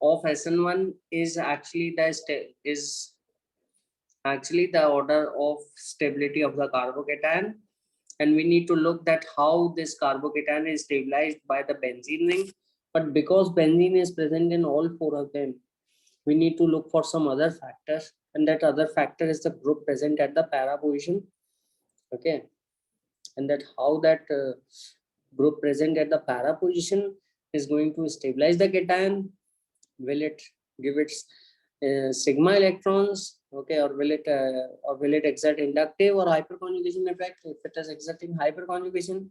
of Sn1 is actually the order of stability of the carbocation, and we need to look at how this carbocation is stabilized by the benzene ring. But because benzene is present in all four of them, we need to look for some other factors, and that other factor is the group present at the para position. Okay, and that how that group present at the para position is going to stabilize the cation. Will it give its sigma electrons? Okay, or will it exert inductive or hyperconjugation effect? If it is exerting hyperconjugation,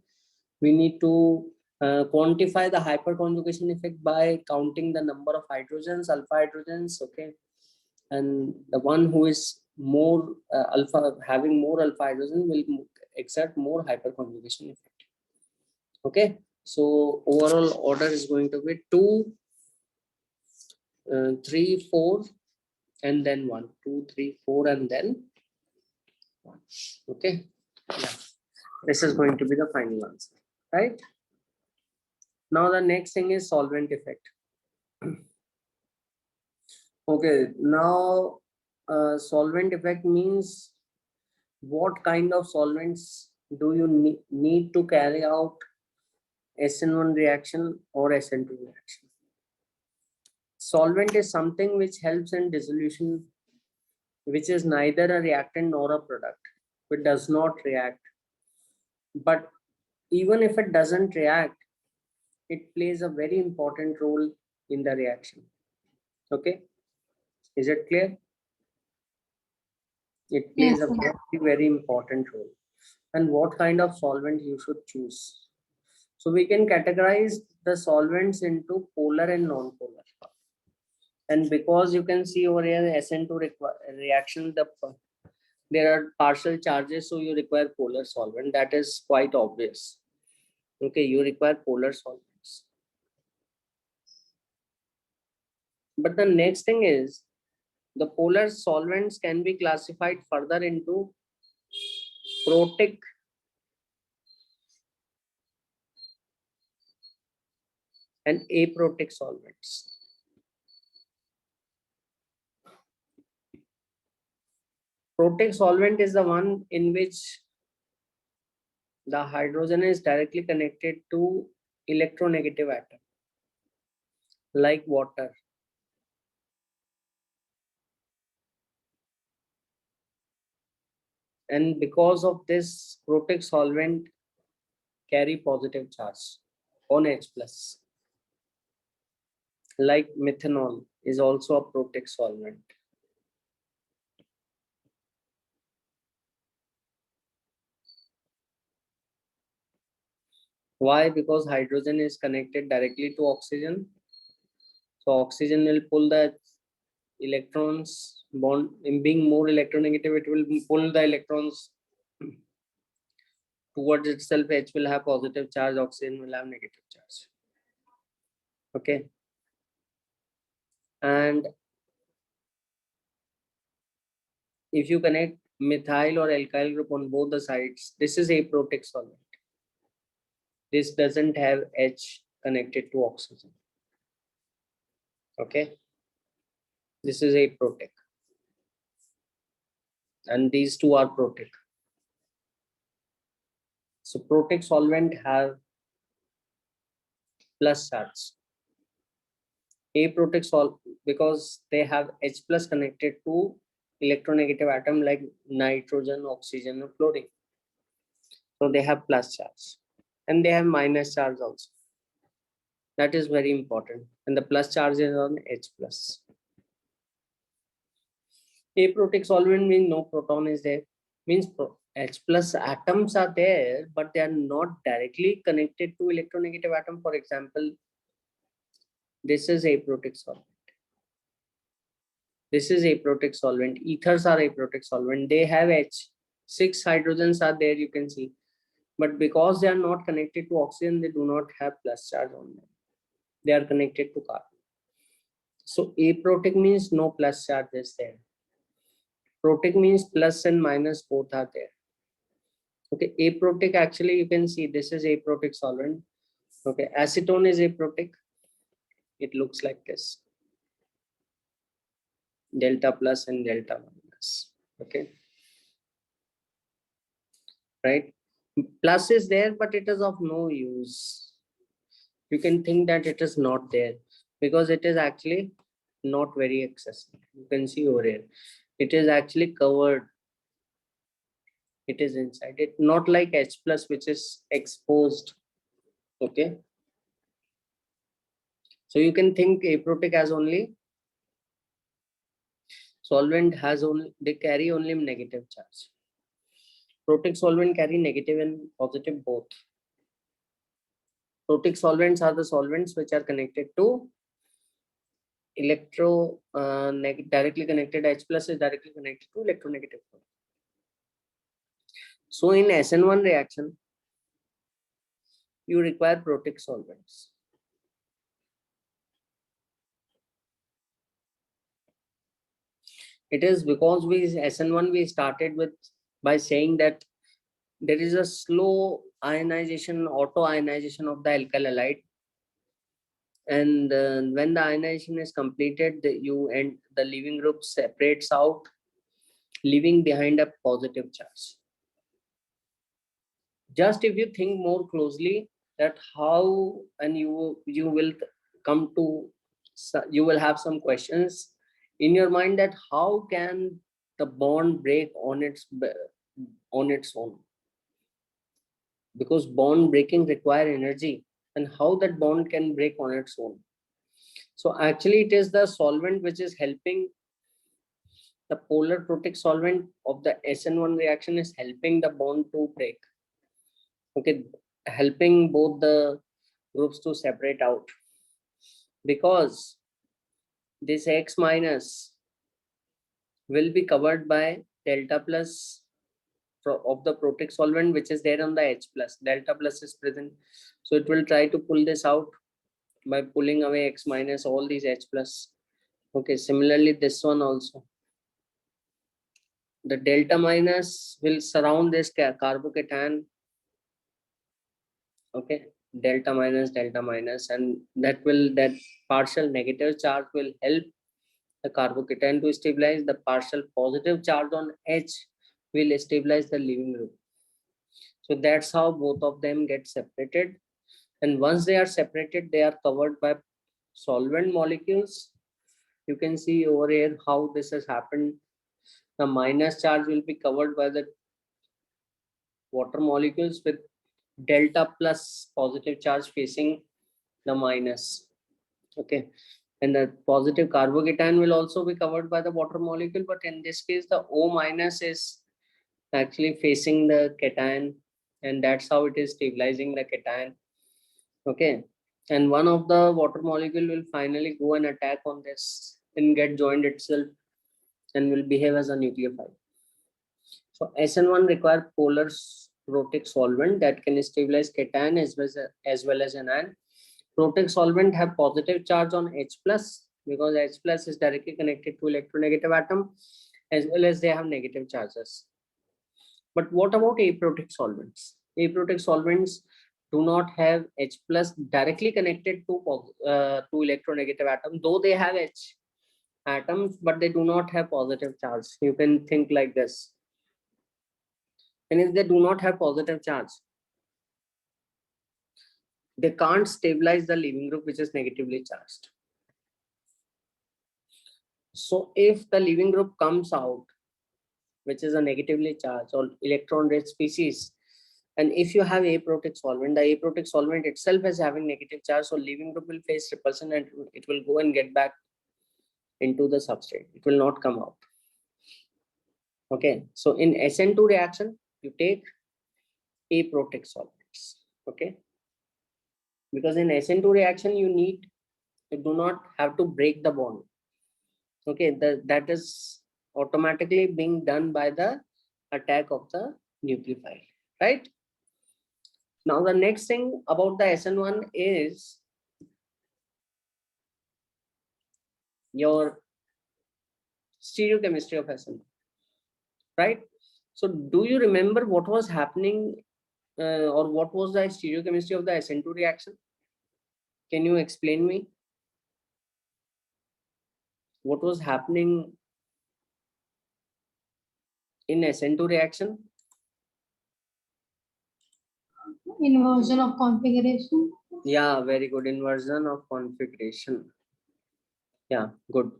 we need to quantify the hyperconjugation effect by counting the number of hydrogens, alpha hydrogens. Okay, and the one who is more having more alpha hydrogen will exert more hyperconjugation effect. Okay, so overall order is going to be 2, 3, 4, and then 1, 2, 3, 4, and then 1. Okay, yeah. This is going to be the final answer, right? Now the next thing is solvent effect. Okay, now solvent effect means what kind of solvents do you need to carry out Sn1 reaction or Sn2 reaction. Solvent is something which helps in dissolution, which is neither a reactant nor a product. It does not react. But even if it doesn't react, it plays a very important role in the reaction. Okay, is it clear? It plays a very, very important role. And what kind of solvent you should choose. So we can categorize the solvents into polar and non-polar. And because you can see over here Sn2 reaction, there are partial charges, so you require polar solvent. That is quite obvious. Okay, you require polar solvents. But the next thing is, the polar solvents can be classified further into protic and aprotic solvents. Protic solvent is the one in which the hydrogen is directly connected to electronegative atom, like water. And because of this, protic solvent carry positive charge on H+. Like methanol is also a protic solvent. Why? Because hydrogen is connected directly to oxygen. So oxygen will pull the electrons, bond in being more electronegative, it will pull the electrons towards itself. H will have positive charge, oxygen will have negative charge. Okay. And if you connect methyl or alkyl group on both the sides, this is aprotic solvent. This doesn't have H connected to oxygen. Okay, this is aprotic, and these two are protic. So protic solvent have plus charge. Aprotic solvent, because they have H plus connected to electronegative atom like nitrogen, oxygen, or chlorine. So they have plus charge, and they have minus charge also. That is very important. And the plus charge is on H plus. Aprotic solvent means no proton is there. Means H plus atoms are there, but they are not directly connected to electronegative atom. For example, this is aprotic solvent. This is aprotic solvent. Ethers are aprotic solvent. They have H. 6 hydrogens are there, you can see. but because they are not connected to oxygen, they do not have plus charge on them. They are connected to carbon. So aprotic means no plus charge is there. Protic means plus and minus both are there. Okay, aprotic, actually you can see this is aprotic solvent. Okay, acetone is aprotic. It looks like this. Delta plus and delta minus. Okay. Right. Plus is there, but it is of no use. You can think that it is not there because it is actually not very accessible. You can see over here. It is actually covered. It is inside it, not like H plus, which is exposed. Okay. So you can think aprotic as only solvent has only, they carry only negative charge. Protic solvent carry negative and positive both. Protic solvents are the solvents which are connected to directly connected. H plus is directly connected to electronegative. So in Sn1 reaction, you require protic solvents. It is because Sn1 we started with by saying that there is a slow ionization, auto ionization of the alkyl halide, and when the ionization is completed, the leaving group separates out, leaving behind a positive charge. Just if you think more closely that how, and you will come to, you will have some questions in your mind that how can the bond break on its own, because bond breaking require energy, and how that bond can break on its own. So actually it is the solvent which is helping, the polar protic solvent of the Sn1 reaction is helping the bond to break. Okay, helping both the groups to separate out, because this X minus will be covered by delta plus of the protic solvent which is there on the H plus. Delta plus is present, so it will try to pull this out by pulling away X minus, all these H plus. Okay, similarly this one also, the delta minus will surround this carbocation. Okay, delta minus, and that partial negative charge will help the carbocation to stabilize. The partial positive charge on H will stabilize the leaving group. So that's how both of them get separated, and once they are separated, they are covered by solvent molecules. You can see over here how this has happened. The minus charge will be covered by the water molecules with delta plus positive charge facing the minus. Okay, and the positive carbocation will also be covered by the water molecule, but in this case the O minus is actually facing the cation, and that's how it is stabilizing the cation. Okay, and one of the water molecule will finally go and attack on this and get joined itself and will behave as a nucleophile. So Sn1 require polar protic solvent that can stabilize cation as well as anion. Protic solvent have positive charge on H plus, because H plus is directly connected to electronegative atom, as well as they have negative charges. But what about aprotic solvents? Aprotic solvents do not have H plus directly connected to electronegative atom, though they have H atoms, but they do not have positive charge. You can think like this. And if they do not have positive charge, they can't stabilize the leaving group which is negatively charged. So if the leaving group comes out, which is a negatively charged or electron rich species, and if you have aprotic solvent, the aprotic solvent itself is having negative charge, so leaving group will face repulsion and it will go and get back into the substrate. It will not come out. Okay, so in Sn2 reaction, you take aprotic solvents. Okay, because in Sn2 reaction you do not have to break the bond. Okay, that is automatically being done by the attack of the nucleophile, right? Now the next thing about the Sn1 is your stereochemistry of Sn1, right? So do you remember what was happening or what was the stereochemistry of the Sn2 reaction? Can you explain me what was happening in Sn2 reaction? Inversion of configuration. Yeah, very good. Inversion of configuration. Yeah, good.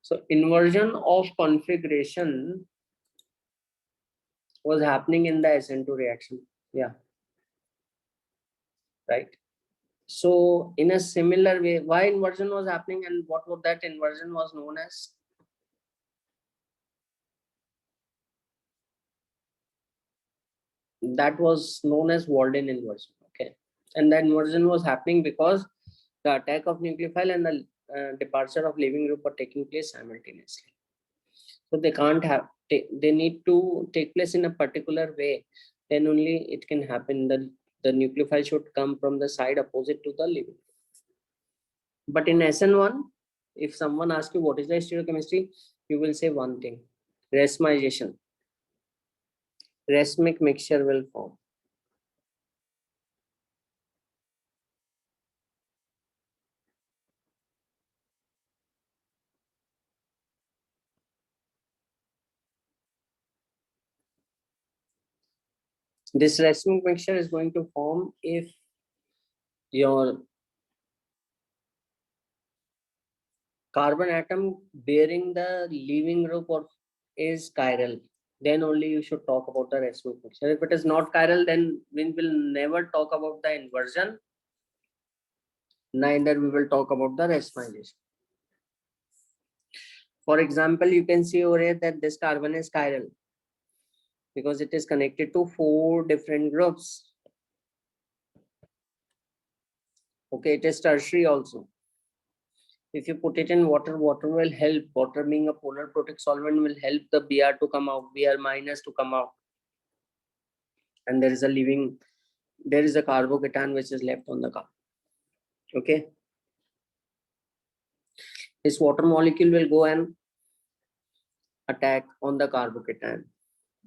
So inversion of configuration was happening in the Sn2 reaction. Yeah, right. So in a similar way, why inversion was happening and what would that inversion was known as? That was known as Walden inversion. Okay. And the inversion was happening because the attack of nucleophile and the departure of leaving group are taking place simultaneously. So they can't have, they need to take place in a particular way. Then only it can happen. The nucleophile should come from the side opposite to the leaving. But in Sn1, if someone asks you what is the stereochemistry, you will say one thing: racemization. Racemic mixture will form. This racemic mixture is going to form if your carbon atom bearing the leaving group or is chiral. Then only you should talk about the racemic mixture. If it is not chiral, then we will never talk about the inversion. Neither we will talk about the racemization. For example, you can see over here that this carbon is chiral because it is connected to 4 different groups. Okay, it is tertiary also. If you put it in water, water will help. Water being a polar protic solvent will help the Br to come out, Br minus to come out. And there is a carbocation which is left on the carbon. Okay. This water molecule will go and attack on the carbocation.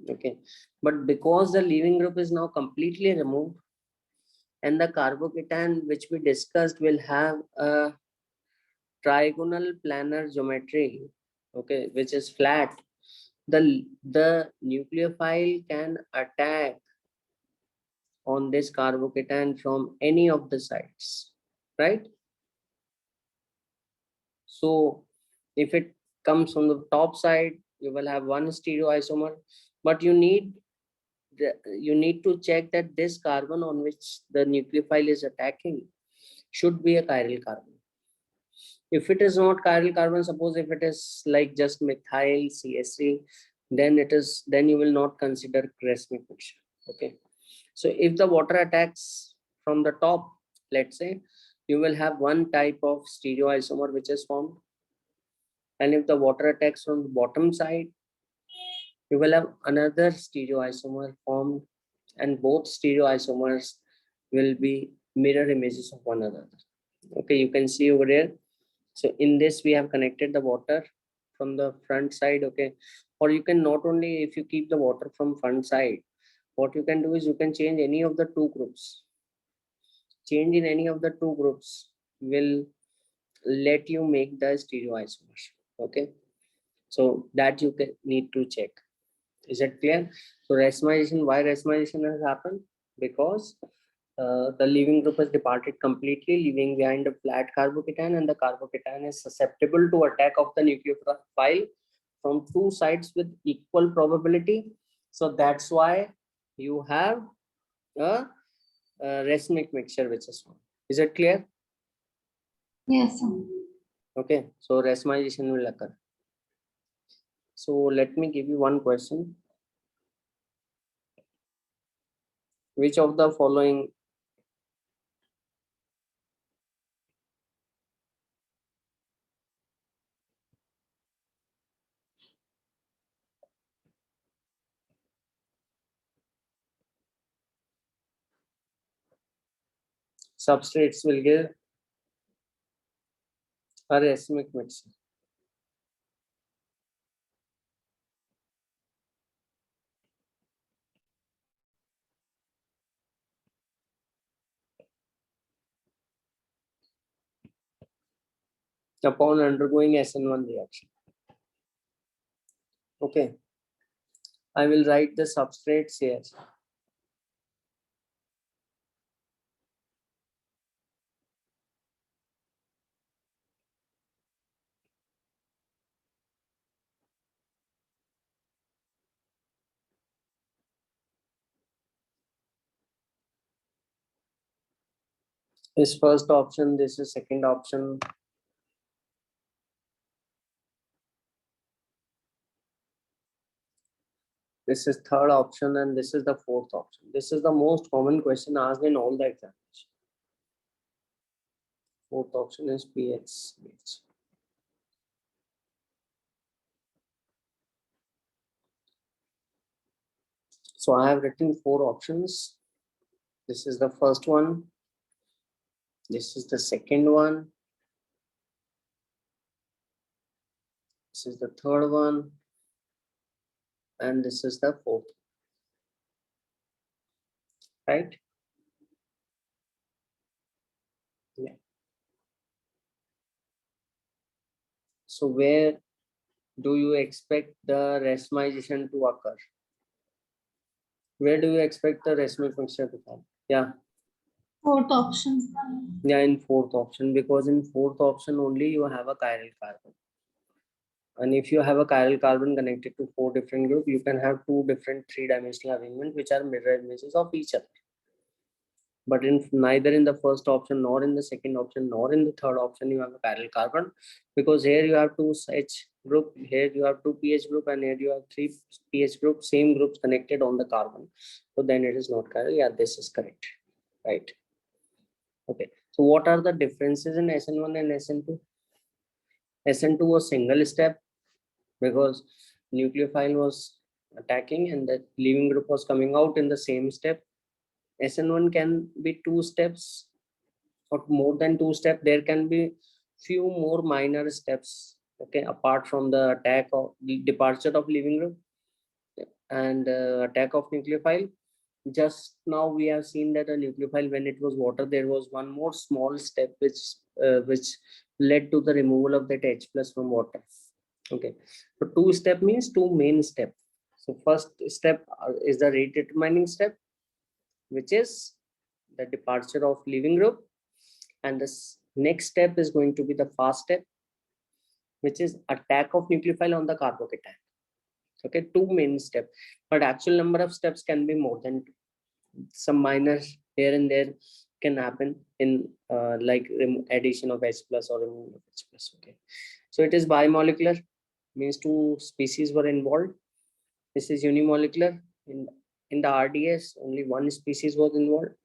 Okay. But because the leaving group is now completely removed and the carbocation which we discussed will have a trigonal planar geometry, okay, which is flat, the nucleophile can attack on this carbocation from any of the sides, right? So if it comes from the top side, you will have one stereoisomer, but you need to check that this carbon on which the nucleophile is attacking should be a chiral carbon. If it is not chiral carbon, suppose if it is like just methyl CH3, then you will not consider racemic mixture. Okay. So if the water attacks from the top, let's say, you will have one type of stereoisomer which is formed. And if the water attacks from the bottom side, you will have another stereoisomer formed, and both stereoisomers will be mirror images of one another. Okay, you can see over here. So in this, we have connected the water from the front side. Okay, or you can not only, if you keep the water from front side, what you can do is you can change any of the two groups. Change in any of the two groups will let you make the stereoisomers. Okay, so that you can need to check. Is it clear? So racemization, why racemization has happened? Because the leaving group has departed completely, leaving behind a flat carbocation, and the carbocation is susceptible to attack of the nucleophile from two sides with equal probability. So that's why you have a racemic mixture which is formed. Is it clear? Yes, sir. Okay, so racemization will occur. So let me give you one question. Which of the following substrates will give a racemic mixture. Upon undergoing Sn1 reaction. Okay, I will write the substrates here. This first option, this is second option. This is third option, and this is the fourth option. This is the most common question asked in all the examinations. Fourth option is pH. So I have written 4 options. This is the first one. This is the second one. This is the third one. And this is the fourth. Right? Yeah. So where do you expect the racemization to occur? Where do you expect the racemic mixture to come? Yeah. Fourth option. Yeah, in fourth option, because in fourth option only you have a chiral carbon. And if you have a chiral carbon connected to 4 different groups, you can have 2 different 3-dimensional arrangements which are mirror images of each other. But in neither in the first option, nor in the second option, nor in the third option, you have a chiral carbon, because here you have 2 H group, here you have 2 pH group, and here you have 3 pH group, same groups connected on the carbon. So then it is not chiral. Yeah, this is correct. Right. Okay. So what are the differences in Sn1 and Sn2? Sn2 was single step because nucleophile was attacking and the leaving group was coming out in the same step. Sn1 can be 2 steps or more than 2 steps. There can be few more minor steps, okay, apart from the attack of the departure of leaving group and attack of nucleophile. Just now we have seen that a nucleophile, when it was water, there was one more small step which led to the removal of that H plus from water. Okay, so 2 step means 2 main step. So first step is the rate determining step, which is the departure of leaving group, and this next step is going to be the fast step, which is attack of nucleophile on the carbocation. Okay, 2 main steps, but actual number of steps can be more than 2. Some minor here and there can happen in like addition of H plus or removal of H plus. Okay, so it is bimolecular, means 2 species were involved. This is unimolecular. In the RDS, only 1 species was involved,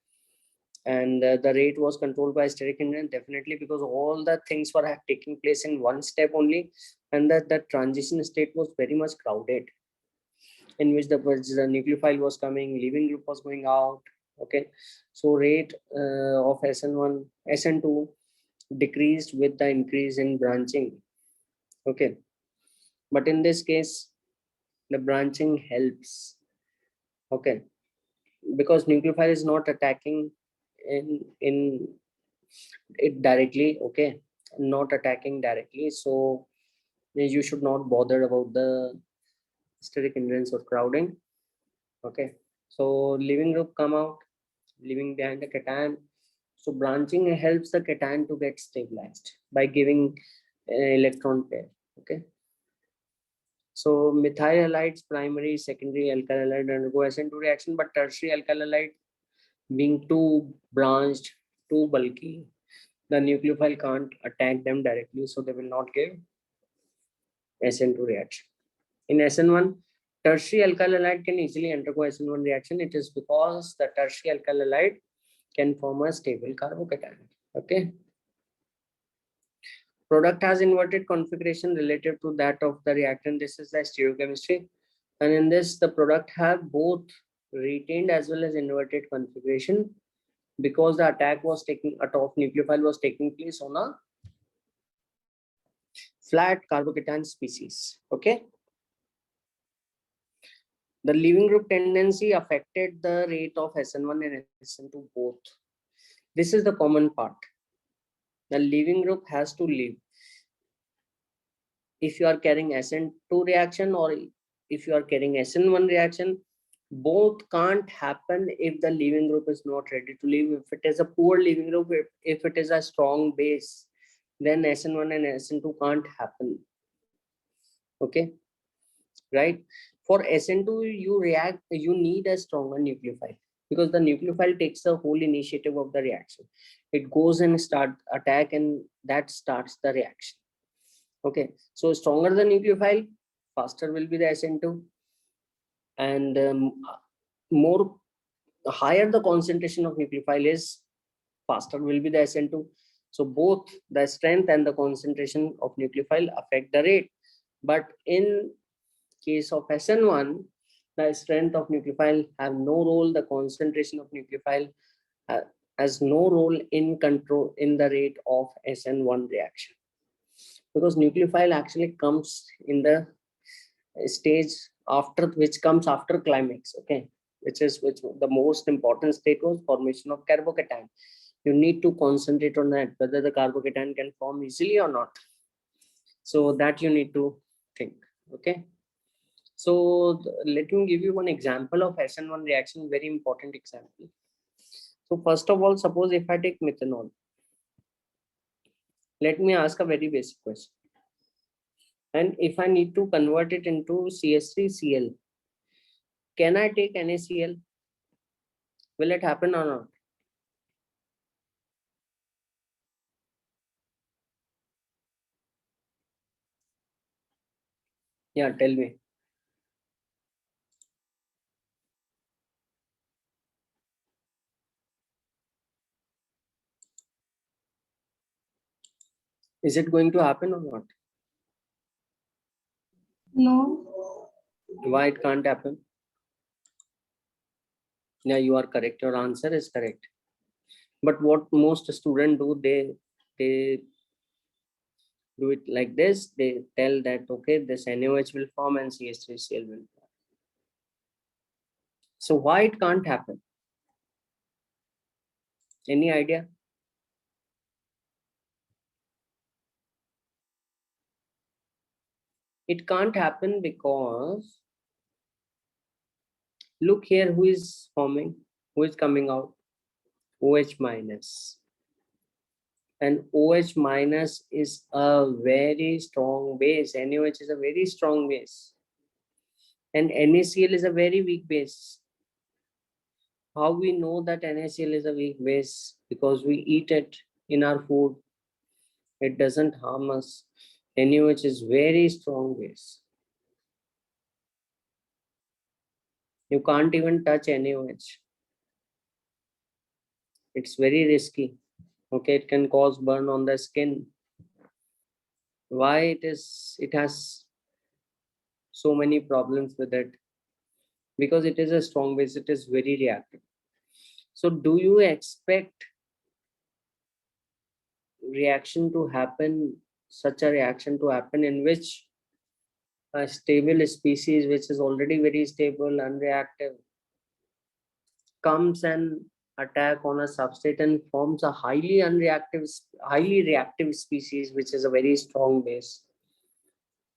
and the rate was controlled by steric hindrance, definitely, because all the things were taking place in 1 step only, and that the transition state was very much crowded, in which the nucleophile was coming, leaving group was going out. Okay, so rate of Sn1, Sn2 decreased with the increase in branching. Okay, but in this case, the branching helps. Okay, because nucleophile is not attacking in it directly. Okay, not attacking directly, so you should not bother about the steric hindrance or crowding. Okay, so leaving group come out, leaving behind the cation. So branching helps the cation to get stabilized by giving an electron pair. Okay, so methyl halides, primary, secondary alkyl halide undergo Sn2 reaction, but tertiary alkyl halide, being too branched, too bulky, the nucleophile can't attack them directly, so they will not give Sn2 reaction. In Sn1, tertiary alkyl halide can easily undergo Sn1 reaction. It is because the tertiary alkyl halide can form a stable carbocation. Okay. Product has inverted configuration relative to that of the reactant. This is the stereochemistry. And in this, the product have both retained as well as inverted configuration because the attack of nucleophile was taking place on a flat carbocation species. Okay. The leaving group tendency affected the rate of Sn1 and Sn2 both. This is the common part. The leaving group has to leave. If you are carrying Sn2 reaction or if you are carrying Sn1 reaction, both can't happen if the leaving group is not ready to leave. If it is a poor leaving group, if it is a strong base, then Sn1 and Sn2 can't happen. Okay, right? For Sn2, you need a stronger nucleophile, because the nucleophile takes the whole initiative of the reaction. It goes and start attack, and that starts the reaction. Okay, so stronger the nucleophile, faster will be the Sn2, and more higher the concentration of nucleophile is, faster will be the Sn2. So both the strength and the concentration of nucleophile affect the rate. But in case of Sn1, the strength of nucleophile have no role. The concentration of nucleophile has no role in control in the rate of Sn1 reaction, because nucleophile actually comes in the stage which comes after climax. Okay, which the most important state was formation of carbocation. You need to concentrate on that, whether the carbocation can form easily or not. So that you need to think. Okay, so let me give you one example of Sn1 reaction, very important example. So first of all, suppose if I take methanol, let me ask a very basic question. And if I need to convert it into CH3Cl, can I take NaCl? Will it happen or not? Yeah, tell me. Is it going to happen or not? No. Why it can't happen? Yeah, you are correct. Your answer is correct. But what most students do, they do it like this. They tell that, okay, this NaOH will form and CH3Cl will form. So why it can't happen? Any idea? It can't happen because look here, who is forming, who is coming out? OH minus. And OH minus is a very strong base. NaOH is a very strong base. And NaCl is a very weak base. How we know that NaCl is a weak base? Because we eat it in our food. It doesn't harm us. NaOH is very strong base. You can't even touch NaOH. It's very risky. Okay, it can cause burn on the skin. Why it has so many problems with it? Because it is a strong base, it is very reactive. So do you expect such a reaction to happen in which a stable species, which is already very stable, unreactive, comes and attack on a substrate and forms a highly reactive species, which is a very strong base?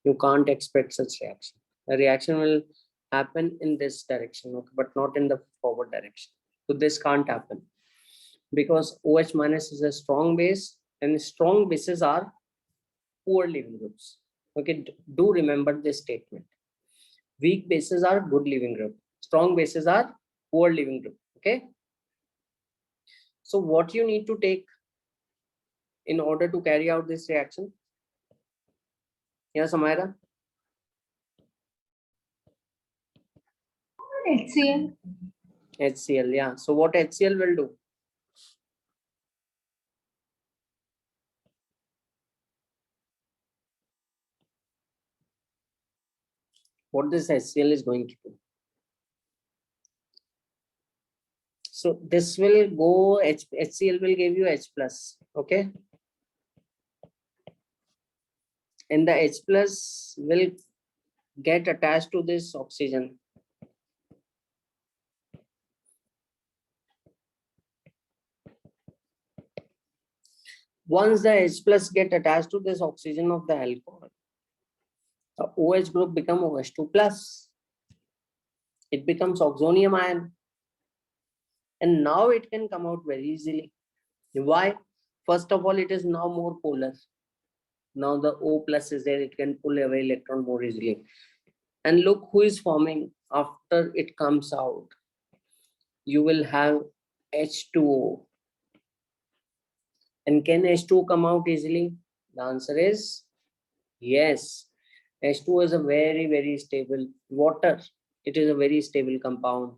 You can't expect such reaction. The reaction will happen in this direction, okay, but not in the forward direction. So this can't happen because OH minus is a strong base, and strong bases are poor leaving groups. Okay, do remember this statement. Weak bases are good leaving group. Strong bases are poor leaving group. Okay. So what you need to take in order to carry out this reaction? Yes, Amira? HCl. HCl, yeah. So what HCl will do? What this HCl is going to do? So this will go, HCl will give you H plus, okay? And the H plus will get attached to this oxygen. Once the H plus get attached to this oxygen of the alcohol, the OH group become OH2 plus. It becomes oxonium ion. And now it can come out very easily. Why? First of all, it is now more polar. Now the O plus is there, it can pull away electron more easily. And look who is forming after it comes out. You will have H2O. And can H2O come out easily? The answer is yes. H2O is a very, very stable water. It is a very stable compound.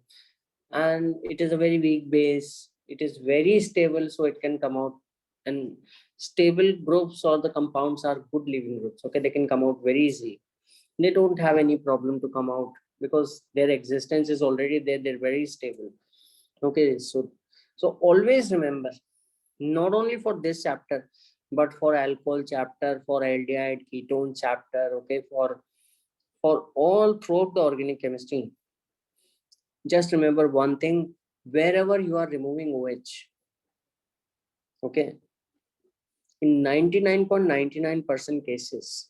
And it is a very weak base. It is very stable, so it can come out. And stable groups or the compounds are good living groups. Okay, they can come out very easily. They don't have any problem to come out because their existence is already there. They're very stable. Okay, so always remember, not only for this chapter, but for alcohol chapter, for aldehyde ketone chapter, okay, for all throughout the organic chemistry, just remember one thing: wherever you are removing OH, okay, in 99.99% cases,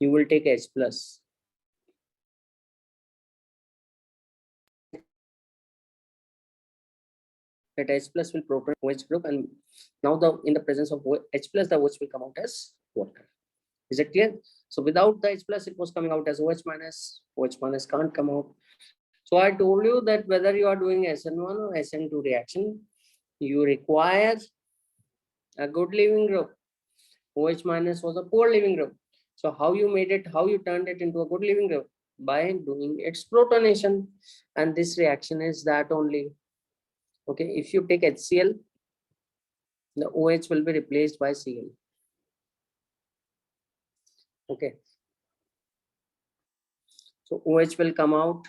you will take H plus. That H plus will proton OH group, and now in the presence of H plus, the OH will come out as water. Is it clear? So without the H plus, it was coming out as OH minus. OH minus can't come out. So I told you that whether you are doing Sn1 or Sn2 reaction, you require a good living group. OH minus was a poor living group. So how you made it, how you turned it into a good living group? By doing its protonation. And this reaction is that only. Okay, if you take HCl, the OH will be replaced by Cl. Okay. So OH will come out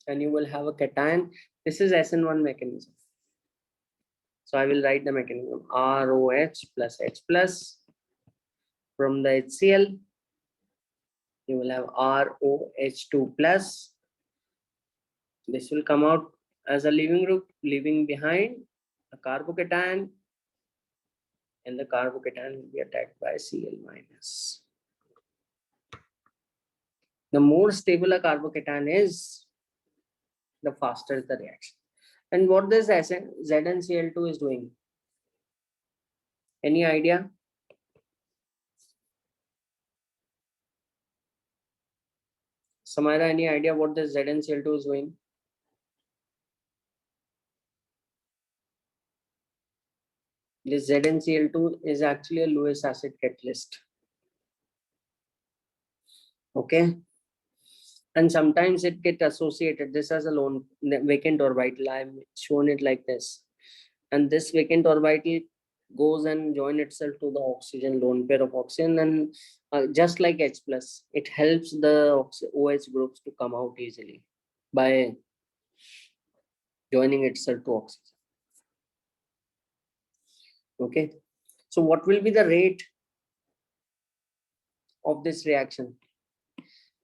and you will have a cation. This is Sn1 mechanism. So I will write the mechanism: ROH plus H plus. From the HCl, you will have ROH2 plus. This will come out as a leaving group, leaving behind a carbocation, and the carbocation will be attacked by Cl minus. The more stable a carbocation is, the faster is the reaction. And what this ZnCl2 is doing? Any idea? Samira, any idea what this ZnCl2 is doing? This ZnCl2 is actually a Lewis acid catalyst. Okay. And sometimes it gets associated. This as a lone vacant orbital. I've shown it like this. And this vacant orbital goes and join itself to the oxygen, lone pair of oxygen, and just like H plus, it helps the OH groups to come out easily by joining itself to oxygen. Okay, so what will be the rate of this reaction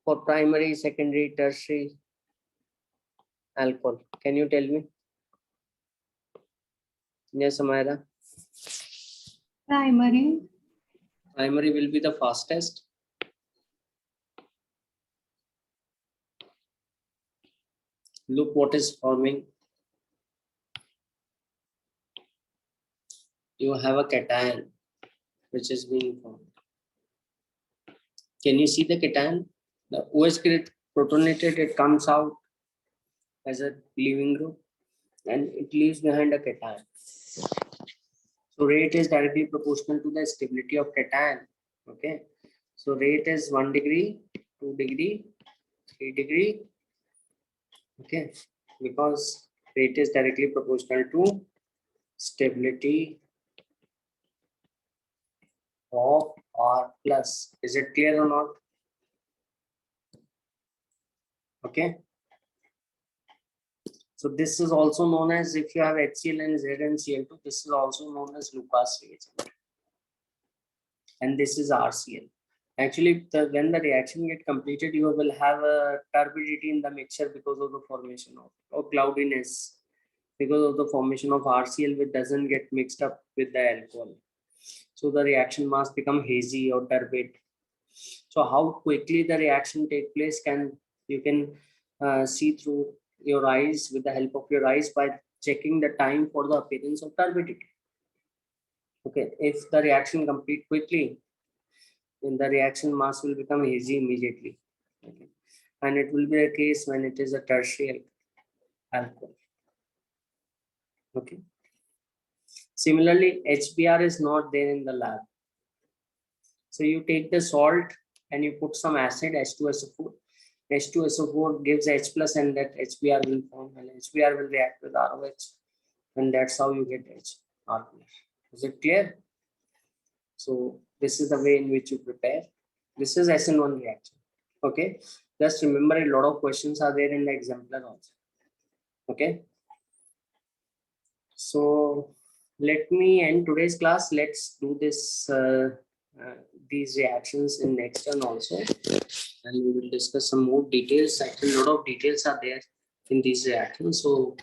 for primary, secondary, tertiary alcohol? Can you tell me? Yes, Amira. Primary. Primary will be the fastest. Look what is forming. You have a cation which is being formed. Can you see the cation? The OH group protonated, it comes out as a leaving group and it leaves behind a cation. So rate is directly proportional to the stability of cation. Okay. So rate is 1 degree, 2 degree, 3 degree. Okay. Because rate is directly proportional to stability of R plus. Is it clear or not? Okay. So So this is also known as, if you have HCl and ZnCl2, this is also known as Lucas reagent. And this is RCl. Actually, when the reaction get completed, you will have a turbidity in the mixture because of the formation of, or cloudiness, because of the formation of RCl, which doesn't get mixed up with the alcohol. So the reaction mass become hazy or turbid. So how quickly the reaction take place you can see through your eyes, with the help of your eyes, by checking the time for the appearance of turbidity. Okay, if the reaction complete quickly, then the reaction mass will become hazy immediately. Okay, and it will be a case when it is a tertiary alcohol. Okay. Similarly, HBr is not there in the lab. So you take the salt and you put some acid, H2SO4. H2SO4 gives H plus, and that HBr will form, and HBr will react with ROH, and that's how you get HR. Is it clear? So this is the way in which you prepare. This is Sn1 reaction. Okay. Just remember, a lot of questions are there in the exemplar also. Okay. So let me end today's class. Let's do this these reactions in next turn also, and we will discuss some more details. Actually, a lot of details are there in these reactions. So